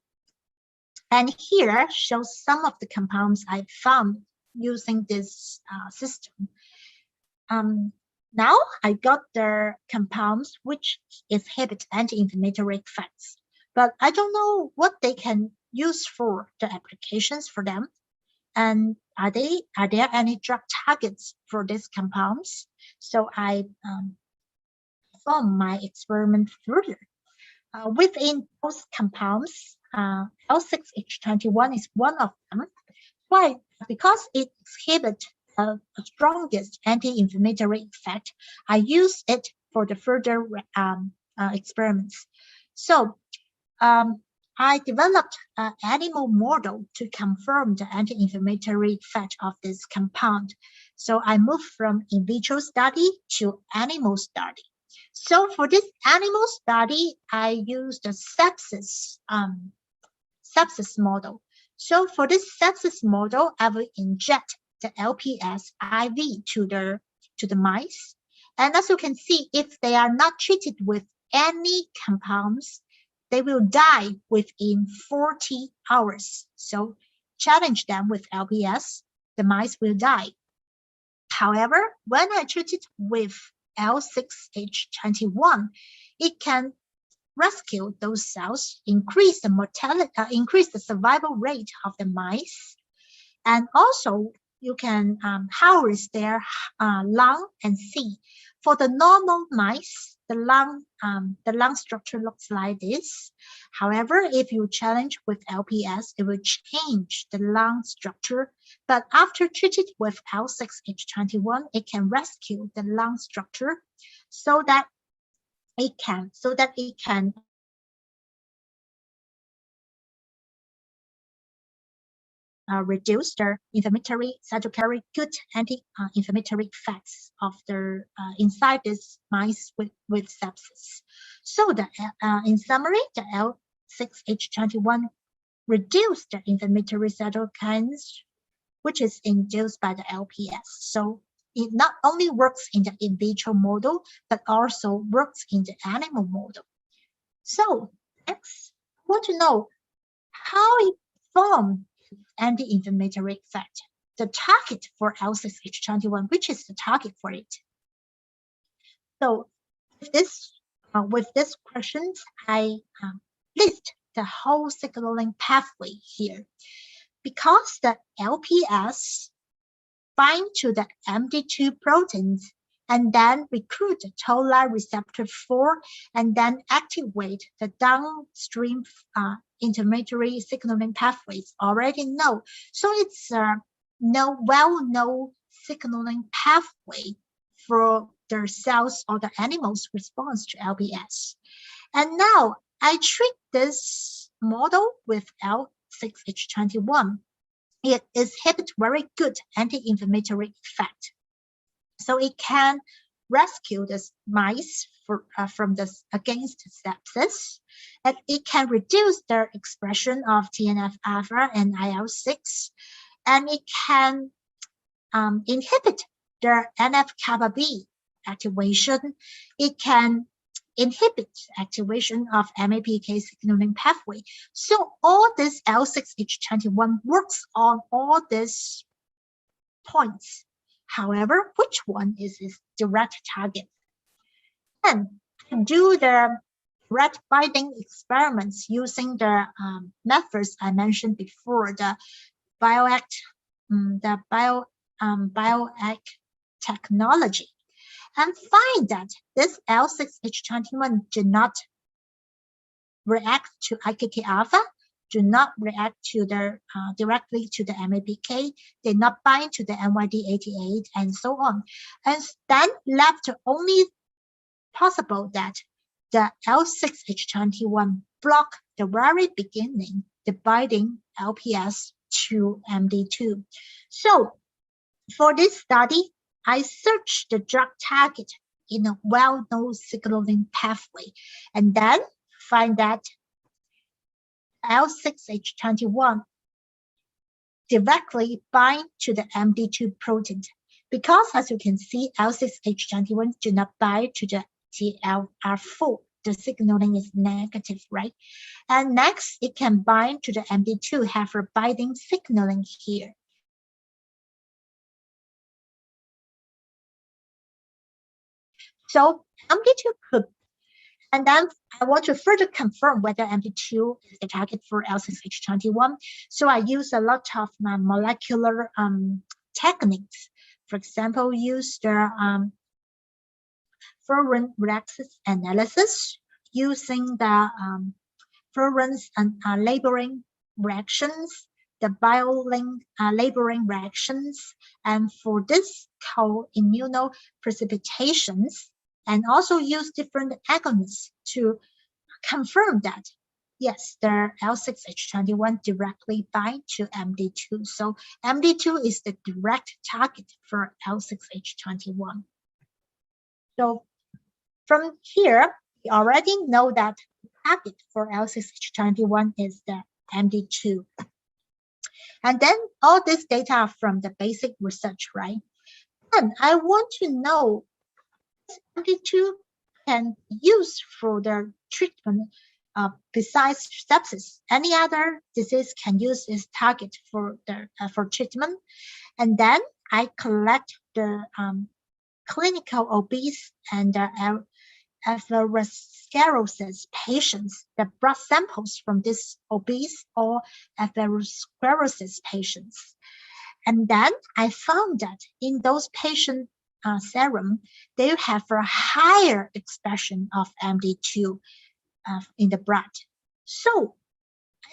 here shows some of the compounds I found using this system. Now I got the compounds which exhibit anti-inflammatory effects, but I don't know what they can use for the applications for them. And are there any drug targets for these compounds? So I performed my experiment further. Within those compounds, L6H21 is one of them. Why? Because it exhibits the strongest anti-inflammatory effect. I use it for the further experiments. So I developed an animal model to confirm the anti-inflammatory effect of this compound. So I moved from in vitro study to animal study. So for this animal study, I used the sepsis model. So for this sepsis model, I will inject the LPS IV to the mice. And as you can see, if they are not treated with any compounds, they will die within 40 hours. So challenge them with LPS, the mice will die. However, when I treat it with L6H21, it can rescue those cells, increase the mortality, increase the survival rate of the mice, and also you can harvest their lung and see. For the normal mice, the lung structure looks like this. However, if you challenge with LPS, it will change the lung structure. But after treated with L6H21, it can rescue the lung structure so that it can reduce the inflammatory cytokine good anti-inflammatory effects of the inside this mice with sepsis. So in summary, the L6H21 reduced the inflammatory cytokines, which is induced by the LPS. So it not only works in the in vitro model, but also works in the animal model. So next, I want to know how it formed anti-inflammatory effect, the target for L6H21, which is the target for it. So with this question, I list the whole signaling pathway here. Because the LPS bind to the MD2 proteins and then recruit the toll-like receptor 4 and then activate the downstream inflammatory signaling pathways already know. So it's a well-known signaling pathway for the cells or the animals' response to LPS. And now I treat this model with L6H21. It exhibits very good anti-inflammatory effect. So it can rescue the mice against sepsis, and it can reduce their expression of TNF-alpha and IL-6, and it can inhibit their NF-kappa B activation. It can inhibit activation of MAPK signaling pathway. So all this L6H21 works on all these points. However, which one is its direct target? And do the direct binding experiments using the methods I mentioned before, the Biochips technology, and find that this L6H21 do not react to IKK alpha, do not react to the directly to the MAPK, they not bind to the NYD88, and so on. And then left only possible that the L6H21 block the very beginning, the binding LPS to MD2. So for this study, I searched the drug target in a well-known signaling pathway, and then find that L6H21 directly bind to the MD2 protein. Because as you can see, L6H21 do not bind to the TLR4. The signaling is negative, right? And next, it can bind to the MD2, have a binding signaling here. So MD2 could, and then I want to further confirm whether MD2 is the target for L6H21. So I use a lot of molecular techniques. For example, use the furan reactions analysis using the furans and labeling reactions, the biolink labeling reactions, and for this co-immunoprecipitations, and also use different agonists to confirm that yes, the L6H21 directly bind to MD2. So MD2 is the direct target for L6H21. So from here, we already know that the target for L6H21 is the MD2. And then all this data are from the basic research, right? And I want to know MD2 can be used for the treatment besides sepsis. Any other disease can use this target for the for treatment. And then I collect the clinical obese and atherosclerosis patients, the blood samples from this obese or atherosclerosis patients. And then I found that in those patient serum, they have a higher expression of MD2 in the blood. So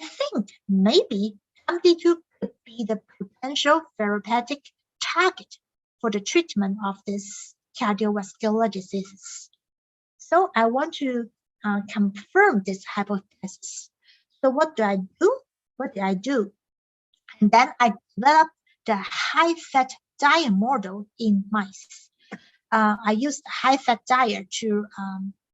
I think maybe MD2 could be the potential therapeutic target for the treatment of these cardiovascular diseases. So I want to confirm this hypothesis. So what do I do? What did I do? And then I developed the high-fat diet model in mice. I used high-fat diet to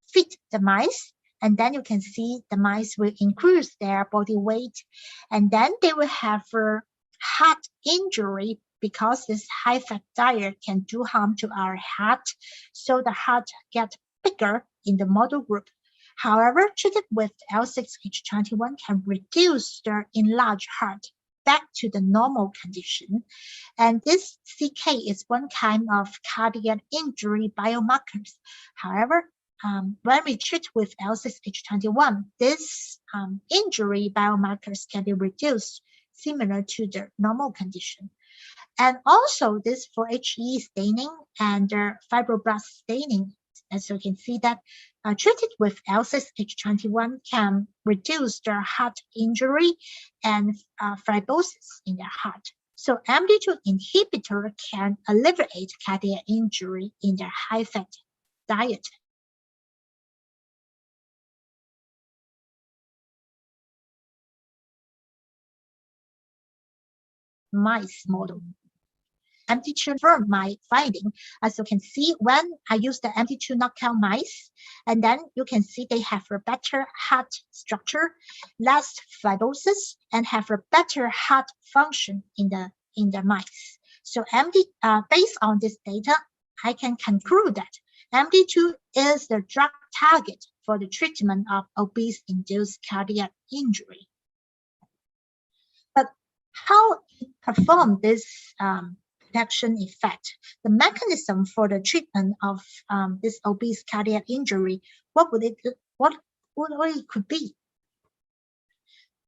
feed the mice, and then you can see the mice will increase their body weight, and then they will have a heart injury because this high-fat diet can do harm to our heart, so the heart gets bigger in the model group. However, treated with L6H21 can reduce the enlarged heart back to the normal condition. And this CK is one kind of cardiac injury biomarkers. However, when we treat with L6H21, this injury biomarkers can be reduced similar to the normal condition. And also this for HE staining and fibroblast staining, as you can see that treated with L6H21 can reduce the heart injury and fibrosis in the heart. So MD2 inhibitor can alleviate cardiac injury in the high-fat diet. Mice model. MD2 confirmed my finding. As you can see, when I use the MD2 knockout mice, and then you can see they have a better heart structure, less fibrosis, and have a better heart function in the mice. So based on this data, I can conclude that MD2 is the drug target for the treatment of obese-induced cardiac injury. But how it performs this protection effect, the mechanism for the treatment of this obese cardiac injury, what would it could be?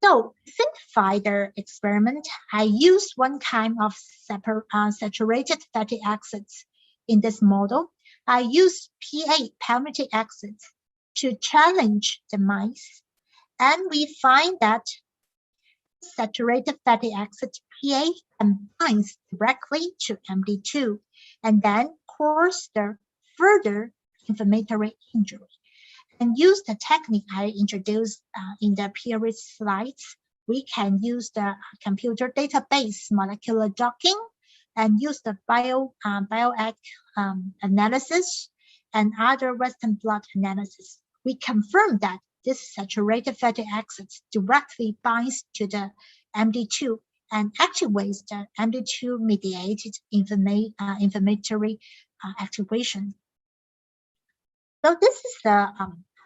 So to simplify the experiment, I used one kind of saturated fatty acids in this model. I used PA palmitic acids to challenge the mice, and we find that saturated fatty acid PA binds directly to MD2 and then cause the further inflammatory injury. and use the technique I introduced in the previous slides. We can use the computer database molecular docking and use the bioag analysis and other Western blot analysis. We confirm that this saturated fatty acids directly binds to the MD2 and activates the MD2 mediated inflammatory activation. So this is the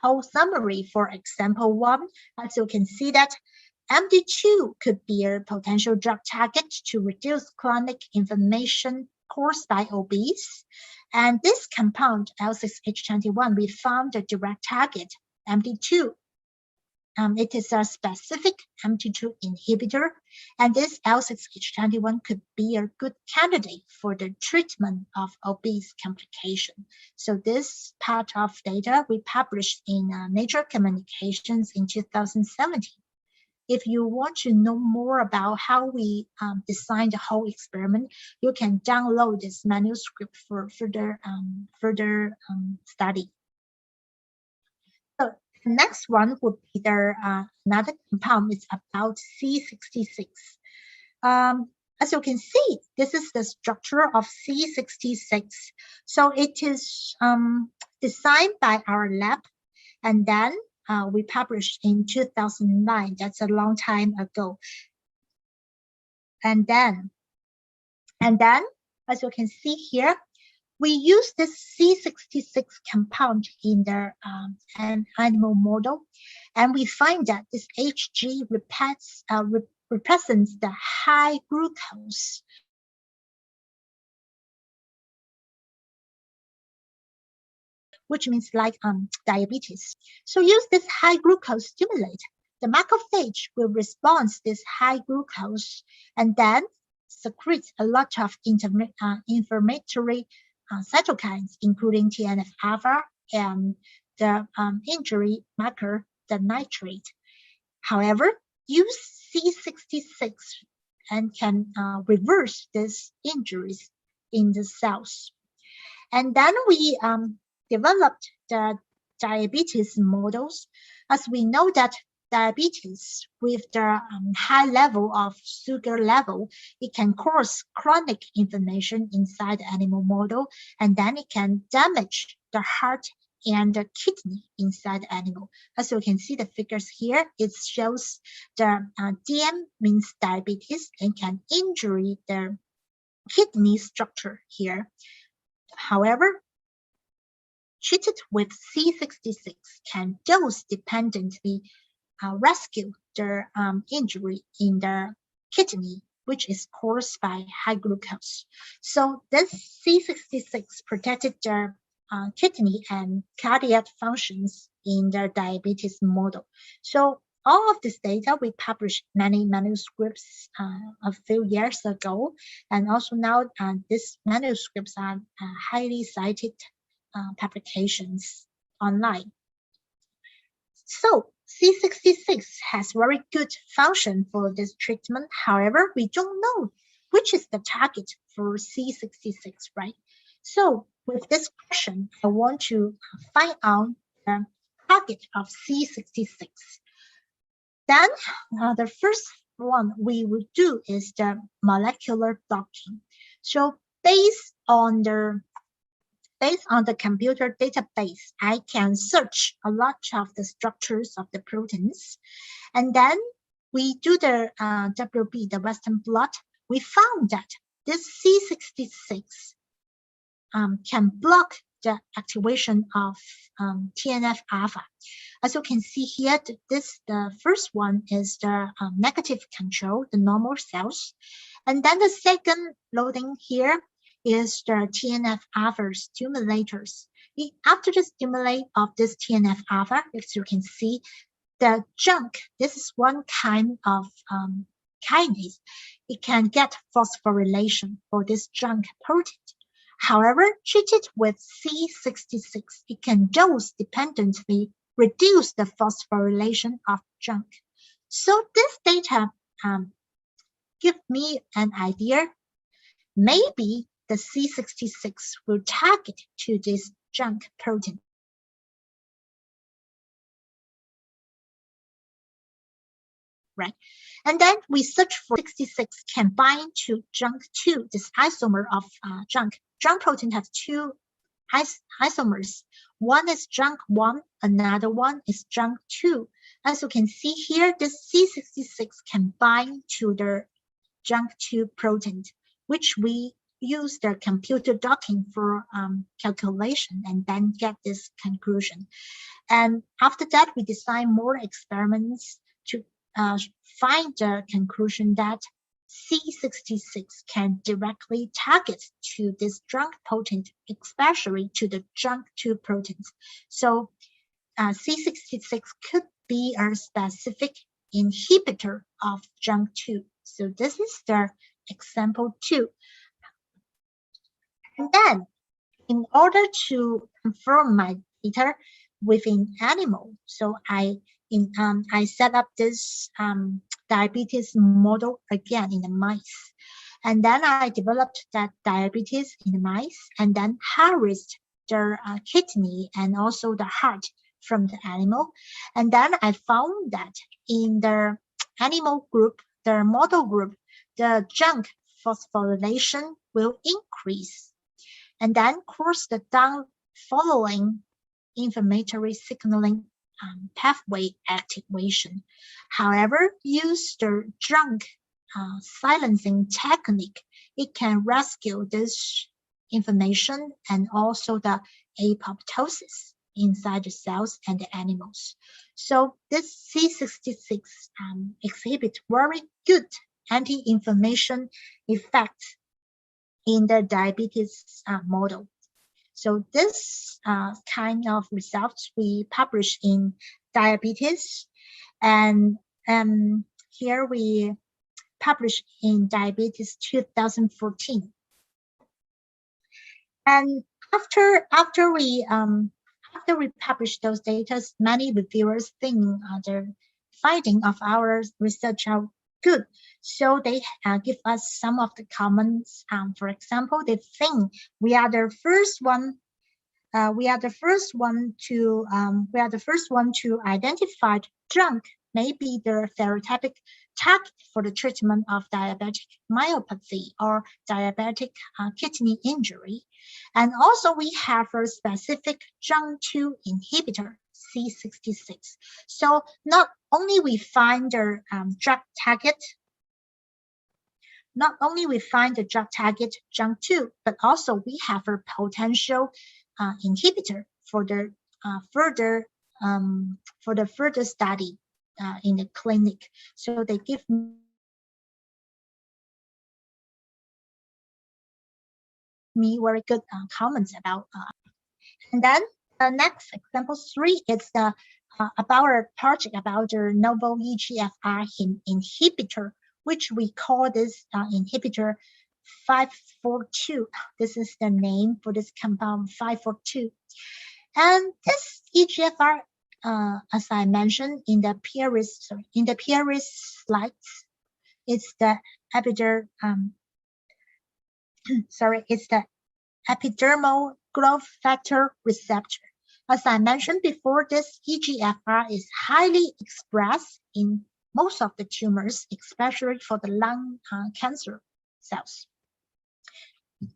whole summary for example 1. As you can see that MD2 could be a potential drug target to reduce chronic inflammation caused by obese. And this compound, L6H21, we found a direct target, MD2. It is a specific MD2 inhibitor, and this L6H21 could be a good candidate for the treatment of obese complication. So this part of data we published in Nature Communications in 2017. If you want to know more about how we designed the whole experiment, you can download this manuscript for further study. So the next one would be another compound. It's about C66. As you can see, this is the structure of C66. So it is designed by our lab, and then we published in 2009. That's a long time ago. And then, as you can see here, we use this C66 compound in the animal model, and we find that this Hg represents the high glucose. Which means like diabetes. So use this high glucose stimulate. The macrophage will respond to this high glucose and then secrete a lot of inflammatory cytokines, including TNF-alpha and the injury marker, the nitrate. However, use C66 and can reverse these injuries in the cells. And then we developed the diabetes models, as we know that diabetes with the high level of sugar level, it can cause chronic inflammation inside the animal model, and then it can damage the heart and the kidney inside the animal. As you can see the figures here, it shows the DM means diabetes and can injure the kidney structure here. However, treated with C66 can dose-dependently rescue the injury in the kidney, which is caused by high glucose. So this C66 protected the kidney and cardiac functions in the diabetes model. So all of this data, we published many manuscripts a few years ago, and also now these manuscripts are highly cited publications online. So C66 has very good function for this treatment. However, we don't know which is the target for C66, right? So with this question, I want to find out the target of C66. Then the first one we will do is the molecular docking. So based on the computer database, I can search a lot of the structures of the proteins. And then we do the WB, the Western blot. We found that this C66 can block the activation of TNF-alpha. As you can see here, the first one is the negative control, the normal cells. And then the second loading here is the TNF-alpha stimulators. After the stimulate of this TNF-alpha, as you can see, the junk, this is one kind of kinase. It can get phosphorylation for this junk protein. However, treated with C66, it can dose-dependently reduce the phosphorylation of junk. So this data give me an idea. Maybe the C66 will target to this junk protein. right? And then we search for 66 can bind to JNK2, this isomer of JNK. JNK protein has two isomers. One is JNK1, another one is JNK2. As you can see here, this C66 can bind to the JNK2 protein, which we use the computer docking for calculation and then get this conclusion. And after that, we design more experiments to find the conclusion that C66 can directly target to this JNK protein, especially to the JNK2 proteins. So C66 could be a specific inhibitor of JNK2. So this is the example 2. And then, in order to confirm my data within animal, so I set up this diabetes model again in the mice, and then I developed that diabetes in the mice, and then harvest their kidney and also the heart from the animal, and then I found that in the animal group, the model group, the JNK phosphorylation will increase, and then course the down following inflammatory signaling pathway activation. However, use the JNK silencing technique, it can rescue this inflammation and also the apoptosis inside the cells and the animals. So this C66 exhibits very good anti-inflammation effects in the diabetes model. So this kind of results we publish in Diabetes, and here we published in Diabetes 2014. And after we published those data, many reviewers think the finding of our research are good. So they give us some of the comments. For example, they think we are the first one. We are the first one to identify JNK may be the therapeutic target for the treatment of diabetic myopathy or diabetic kidney injury. And also we have a specific JNK2 inhibitor, C66. So not only we find the drug target, JNK2, but also we have a potential inhibitor for the further study in the clinic. So they give me very good comments about. And then next example 3 is about our project about the novel EGFR inhibitor, which we call this inhibitor 542. This is the name for this compound 542. And this EGFR, as I mentioned in the previous slides, it's the epidermal growth factor receptor. As I mentioned before, this EGFR is highly expressed in most of the tumors, especially for the lung cancer cells.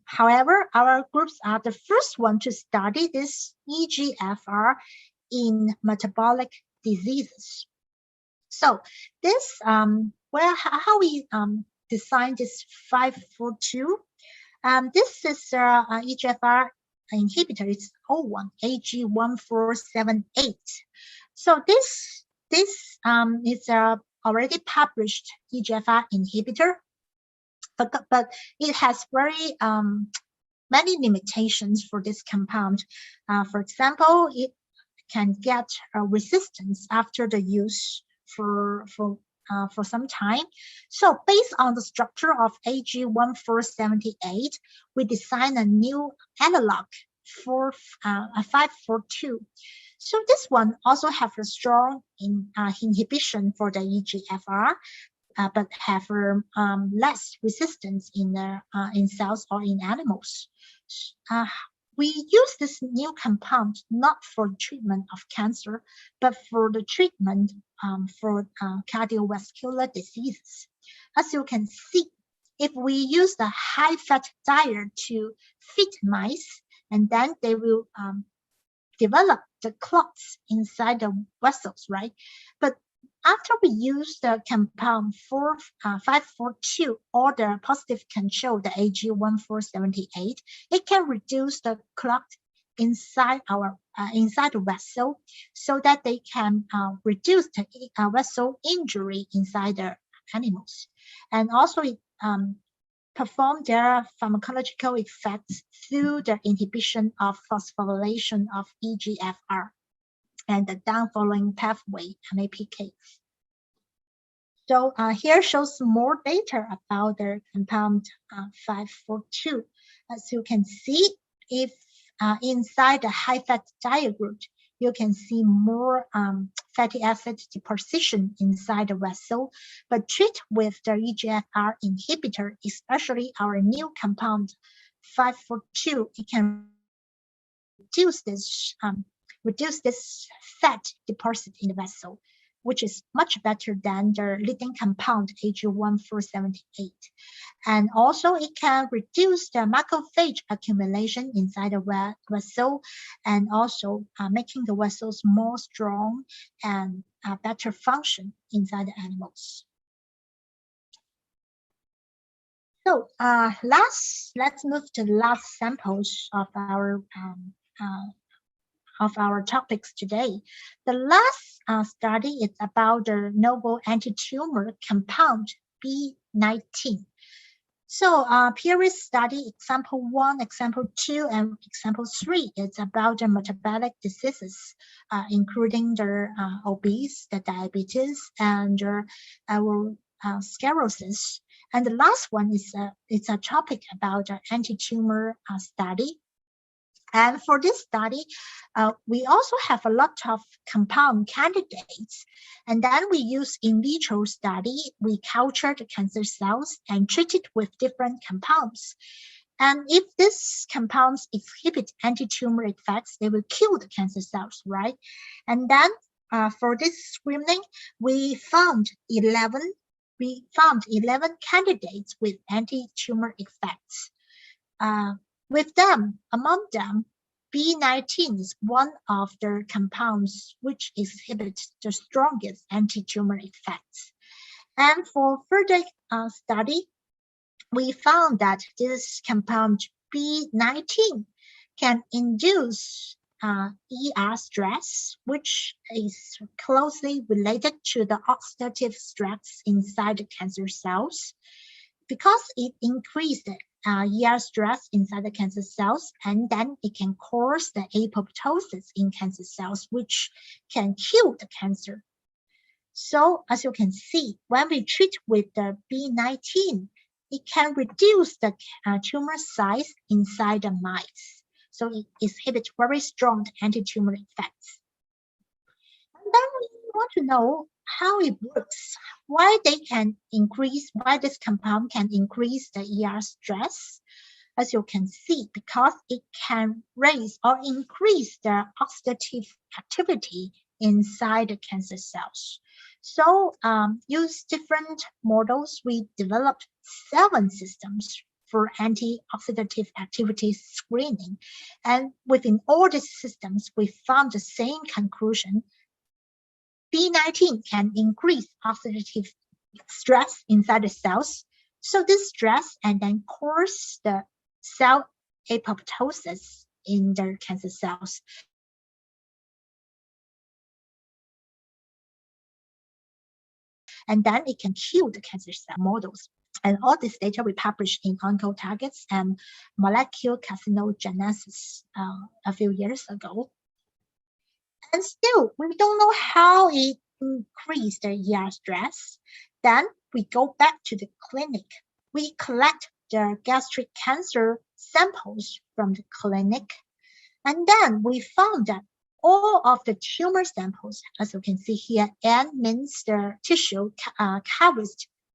However, our groups are the first one to study this EGFR in metabolic diseases. So this, how we design this 542? This is EGFR inhibitor. It's O1 AG1478. So this is already published EGFR inhibitor, but it has very many limitations for this compound. For example, it can get resistance after the use for some time. So based on the structure of AG1478, we design a new analog for 542. So this one also have a strong inhibition for the EGFR, but have less resistance in cells or in animals. we use this new compound not for treatment of cancer, but for the treatment for cardiovascular diseases. As you can see, if we use the high-fat diet to feed mice, and then they will develop the clots inside the vessels, right? But after we use the compound 542 or the positive control, the AG1478, it can reduce the clot inside the vessel, so that they can reduce the vessel injury inside the animals, and also it perform their pharmacological effects through the inhibition of phosphorylation of EGFR and the down-following pathway MAPK. So here shows more data about the compound 542. As you can see, if inside the high-fat diet group, you can see more fatty acid deposition inside the vessel. But treat with the EGFR inhibitor, especially our new compound 542, it can reduce this fat deposit in the vessel, which is much better than the leading compound AG1478. And also it can reduce the macrophage accumulation inside the vessel, and also making the vessels more strong and better function inside the animals. So let's move to the last samples of our topics today. The last study is about the novel anti-tumor compound B19. So previous study, example 1, example 2, and example 3 is about the metabolic diseases, including the obese, the diabetes, and sclerosis. And the last one is it's a topic about the anti-tumor study. And for this study, we also have a lot of compound candidates. And then we use in vitro study. We culture the cancer cells and treat it with different compounds. And if these compounds exhibit anti-tumor effects, they will kill the cancer cells, right? And then for this screening, we found 11 candidates with anti-tumor effects. Among them, B19 is one of the compounds which exhibits the strongest anti-tumor effects. And for further study, we found that this compound B19 can induce ER stress, which is closely related to the oxidative stress inside the cancer cells, because it increased ER stress inside the cancer cells, and then it can cause the apoptosis in cancer cells, which can kill the cancer. So as you can see, when we treat with the B19, it can reduce the tumor size inside the mice. So it exhibits very strong anti-tumor effects. And then we want to know how it works, why this compound can increase the ER stress. As you can see, because it can raise or increase the oxidative activity inside the cancer cells. So use different models, we developed 7 systems for antioxidative activity screening. And within all these systems, we found the same conclusion. B19 can increase oxidative stress inside the cells. So this stress and then cause the cell apoptosis in the cancer cells. And then it can kill the cancer cell models. And all this data we published in Oncotargets and Molecular Carcinogenesis a few years ago. And still, we don't know how it increased the ER stress. Then we go back to the clinic. We collect the gastric cancer samples from the clinic. And then we found that all of the tumor samples, as you can see here, N means the tissue covered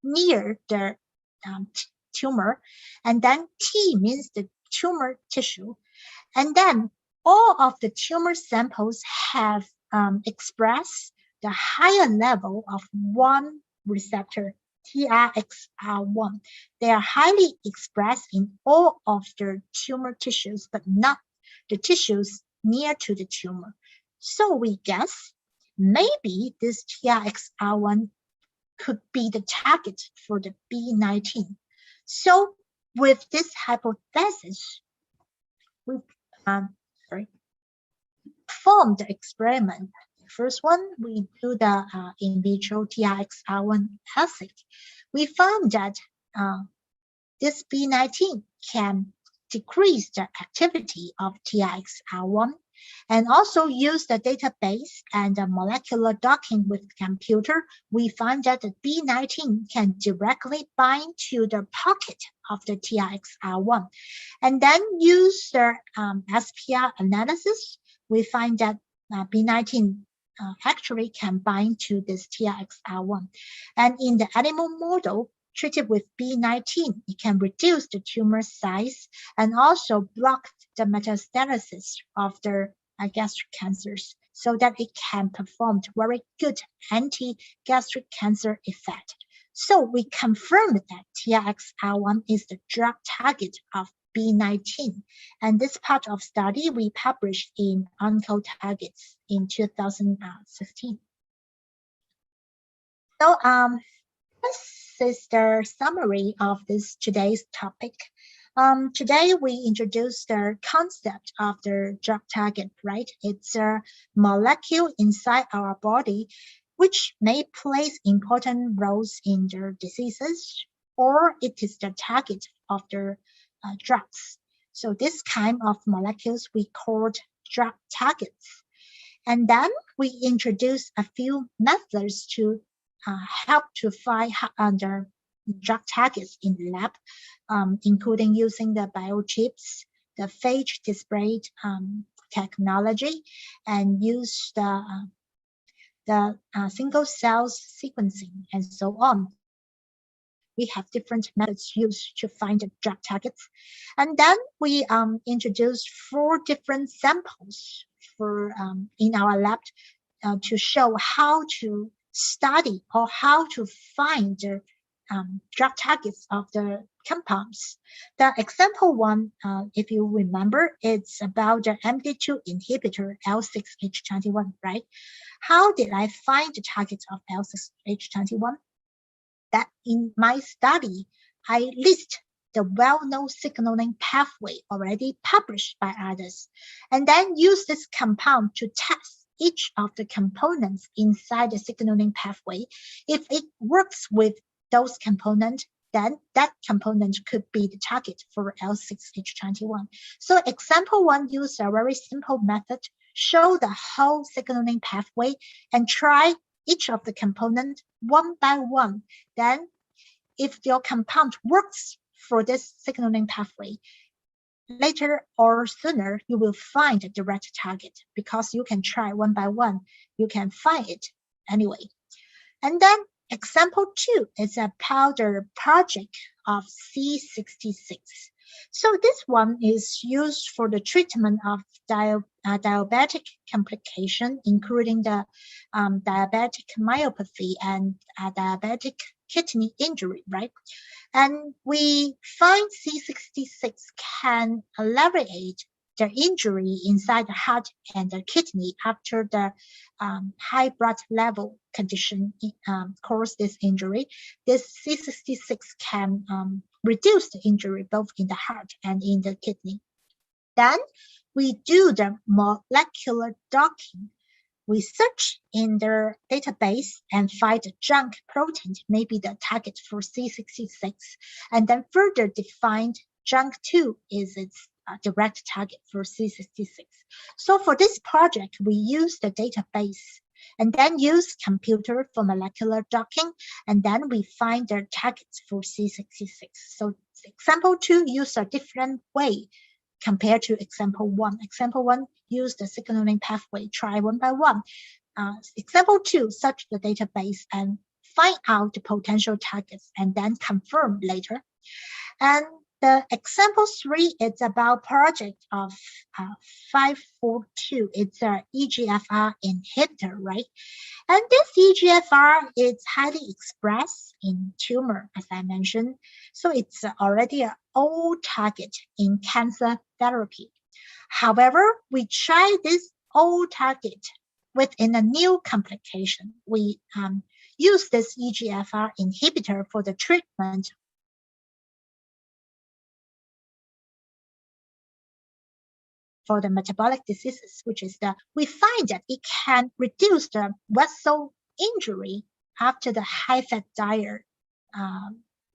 near the tumor, and then T means the tumor tissue. And then all of the tumor samples have expressed the higher level of one receptor, TRXR1. They are highly expressed in all of the tumor tissues, but not the tissues near to the tumor. So we guess maybe this TRXR1 could be the target for the B19. So with this hypothesis, we performed the experiment. First one, we do the in vitro TRXR1 assay. We found that this B19 can decrease the activity of TRXR1 and also use the database and the molecular docking with computer. We find that the B19 can directly bind to the pocket of the TRXR1 and then use the SPR analysis. We find that B19 actually can bind to this TRXR1. And in the animal model treated with B19, it can reduce the tumor size and also block the metastasis of the gastric cancers so that it can perform very good anti-gastric cancer effect. So we confirmed that TRXR1 is the drug target of B19. And this part of study we published in Oncotargets in 2016. So this is the summary of this today's topic. Today we introduced the concept of the drug target, right? It's a molecule inside our body which may play important roles in the diseases, or it is the target of the drugs. So this kind of molecules we called drug targets. And then we introduced a few methods to help to find the drug targets in the lab, including using the Biochips, the phage display technology, and use the single cell sequencing and so on. We have different methods used to find the drug targets. And then we introduced 4 different samples for in our lab to show how to study or how to find the drug targets of the compounds. The example one, if you remember, it's about the MD2 inhibitor L6H21, right? How did I find the targets of L6H21? That in my study, I list the well-known signaling pathway already published by others, and then use this compound to test each of the components inside the signaling pathway. If it works with those components, then that component could be the target for L6H21. So example 1 use a very simple method, show the whole signaling pathway and try each of the components one by one. Then if your compound works for this signaling pathway, later or sooner, you will find the direct target because you can try one by one. You can find it anyway. And then example 2 is a powder project of C66. So this one is used for the treatment of diabetic complication, including the diabetic myopathy and diabetic kidney injury, right? And we find C66 can alleviate the injury inside the heart and the kidney after the high blood level condition caused this injury. This C66 can reduce the injury both in the heart and in the kidney. Then we do the molecular docking. We search in the database and find the junk protein may be the target for C66, and then further define junk2 is its direct target for C66. So for this project, we use the database and then use computer for molecular docking, and then we find the targets for C66. So example 2 use a different way compared to example 1. Example 1 use the signaling pathway, try one by one. Example 2 search the database and find out the potential targets and then confirm later. And the example 3, it's about project of 542. It's a EGFR inhibitor, right? And this EGFR is highly expressed in tumor, as I mentioned. So it's already an old target in cancer therapy. However, we try this old target within a new complication. We use this EGFR inhibitor for the treatment for the metabolic diseases, which is we find that it can reduce the vessel injury after the high-fat diet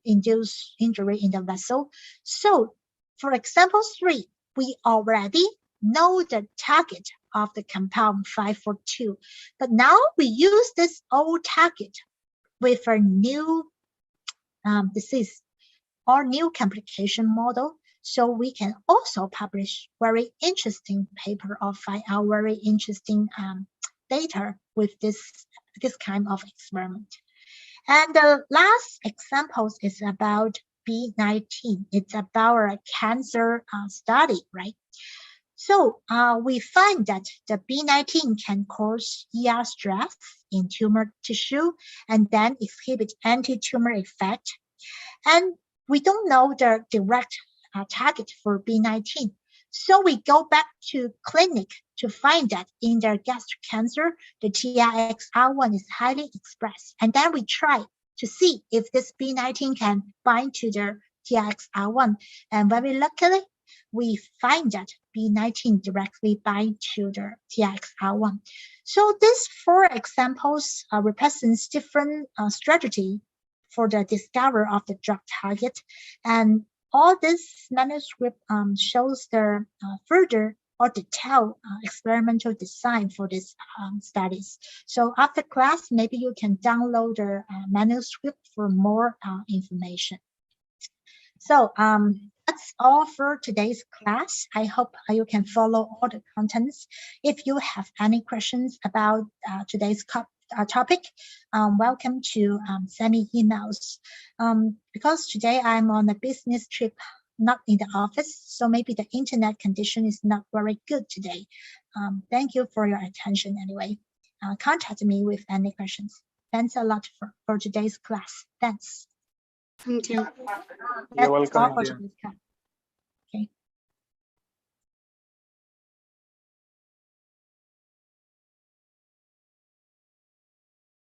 induce injury in the vessel. So for example 3, we already know the target of the compound 542, but now we use this old target with a new disease or new complication model. So we can also publish very interesting paper or find out very interesting data with this kind of experiment. And the last example is about B19. It's about a cancer study, right? So we find that the B19 can cause ER stress in tumor tissue and then exhibit anti-tumor effect. And we don't know the direct target for B19. So we go back to clinic to find that in their gastric cancer, the TRXR1 is highly expressed. And then we try to see if this B19 can bind to the TRXR1. And very luckily, we find that B19 directly bind to the TRXR1. So these 4 examples represents different strategy for the discovery of the drug target. And all this manuscript shows the further or detailed experimental design for these studies. So after class, maybe you can download the manuscript for more information. So that's all for today's class. I hope you can follow all the contents. If you have any questions about today's topic, welcome to send me emails. Because today I'm on a business trip, not in the office, so maybe the internet condition is not very good today. Thank you for your attention anyway. Contact me with any questions. Thanks a lot for today's class. Thanks. Thank you. That's You're welcome. all for today's class.